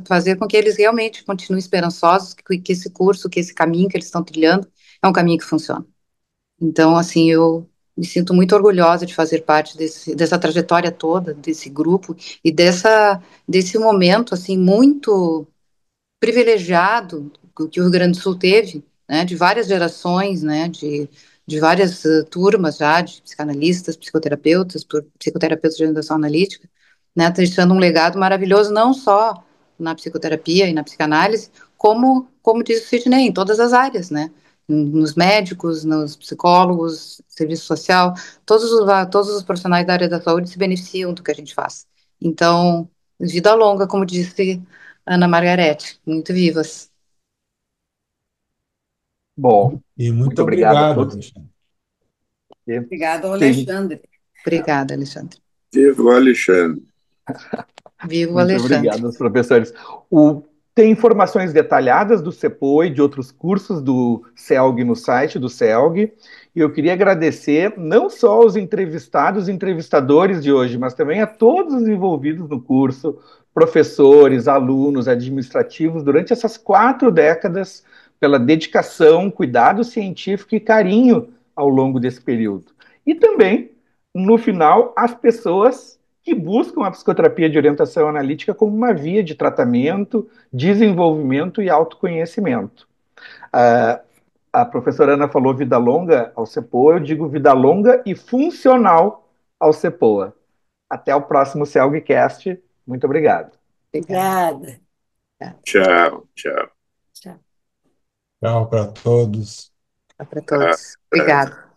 fazer com que eles realmente continuem esperançosos, que esse curso, que esse caminho que eles estão trilhando é um caminho que funciona. Então, assim, eu me sinto muito orgulhosa de fazer parte dessa trajetória toda, desse grupo e desse momento, assim, muito privilegiado que o Rio Grande do Sul teve, né, de várias gerações, né, de várias turmas já, de psicanalistas, psicoterapeutas, psicoterapeutas de orientação analítica, né, deixando um legado maravilhoso, não só na psicoterapia e na psicanálise, como diz o Sidney, em todas as áreas, né, nos médicos, nos psicólogos, serviço social, todos os profissionais da área da saúde se beneficiam do que a gente faz. Então, vida longa, como disse Ana Margarete, muito vivas. Bom, E muito muito obrigado a obrigado, todos. Alexandre. Obrigada ao Tem- Alexandre. Obrigada, Alexandre. Viva o Alexandre. Viva o Muito Alexandre. obrigado aos professores. Tem informações detalhadas do CEPOA e de outros cursos do CELG no site do CELG. E eu queria agradecer não só aos entrevistados e entrevistadores de hoje, mas também a todos os envolvidos no curso, professores, alunos, administrativos, durante essas 4 décadas, pela dedicação, cuidado científico e carinho ao longo desse período. E também, no final, as pessoas que buscam a psicoterapia de orientação analítica como uma via de tratamento, desenvolvimento e autoconhecimento. A professora Ana falou vida longa ao CEPOA, eu digo vida longa e funcional ao CEPOA. Até o próximo CELGcast. Muito obrigado. Obrigada. Tchau, tchau. Tchau. Tchau para todos. Para todos. Obrigada.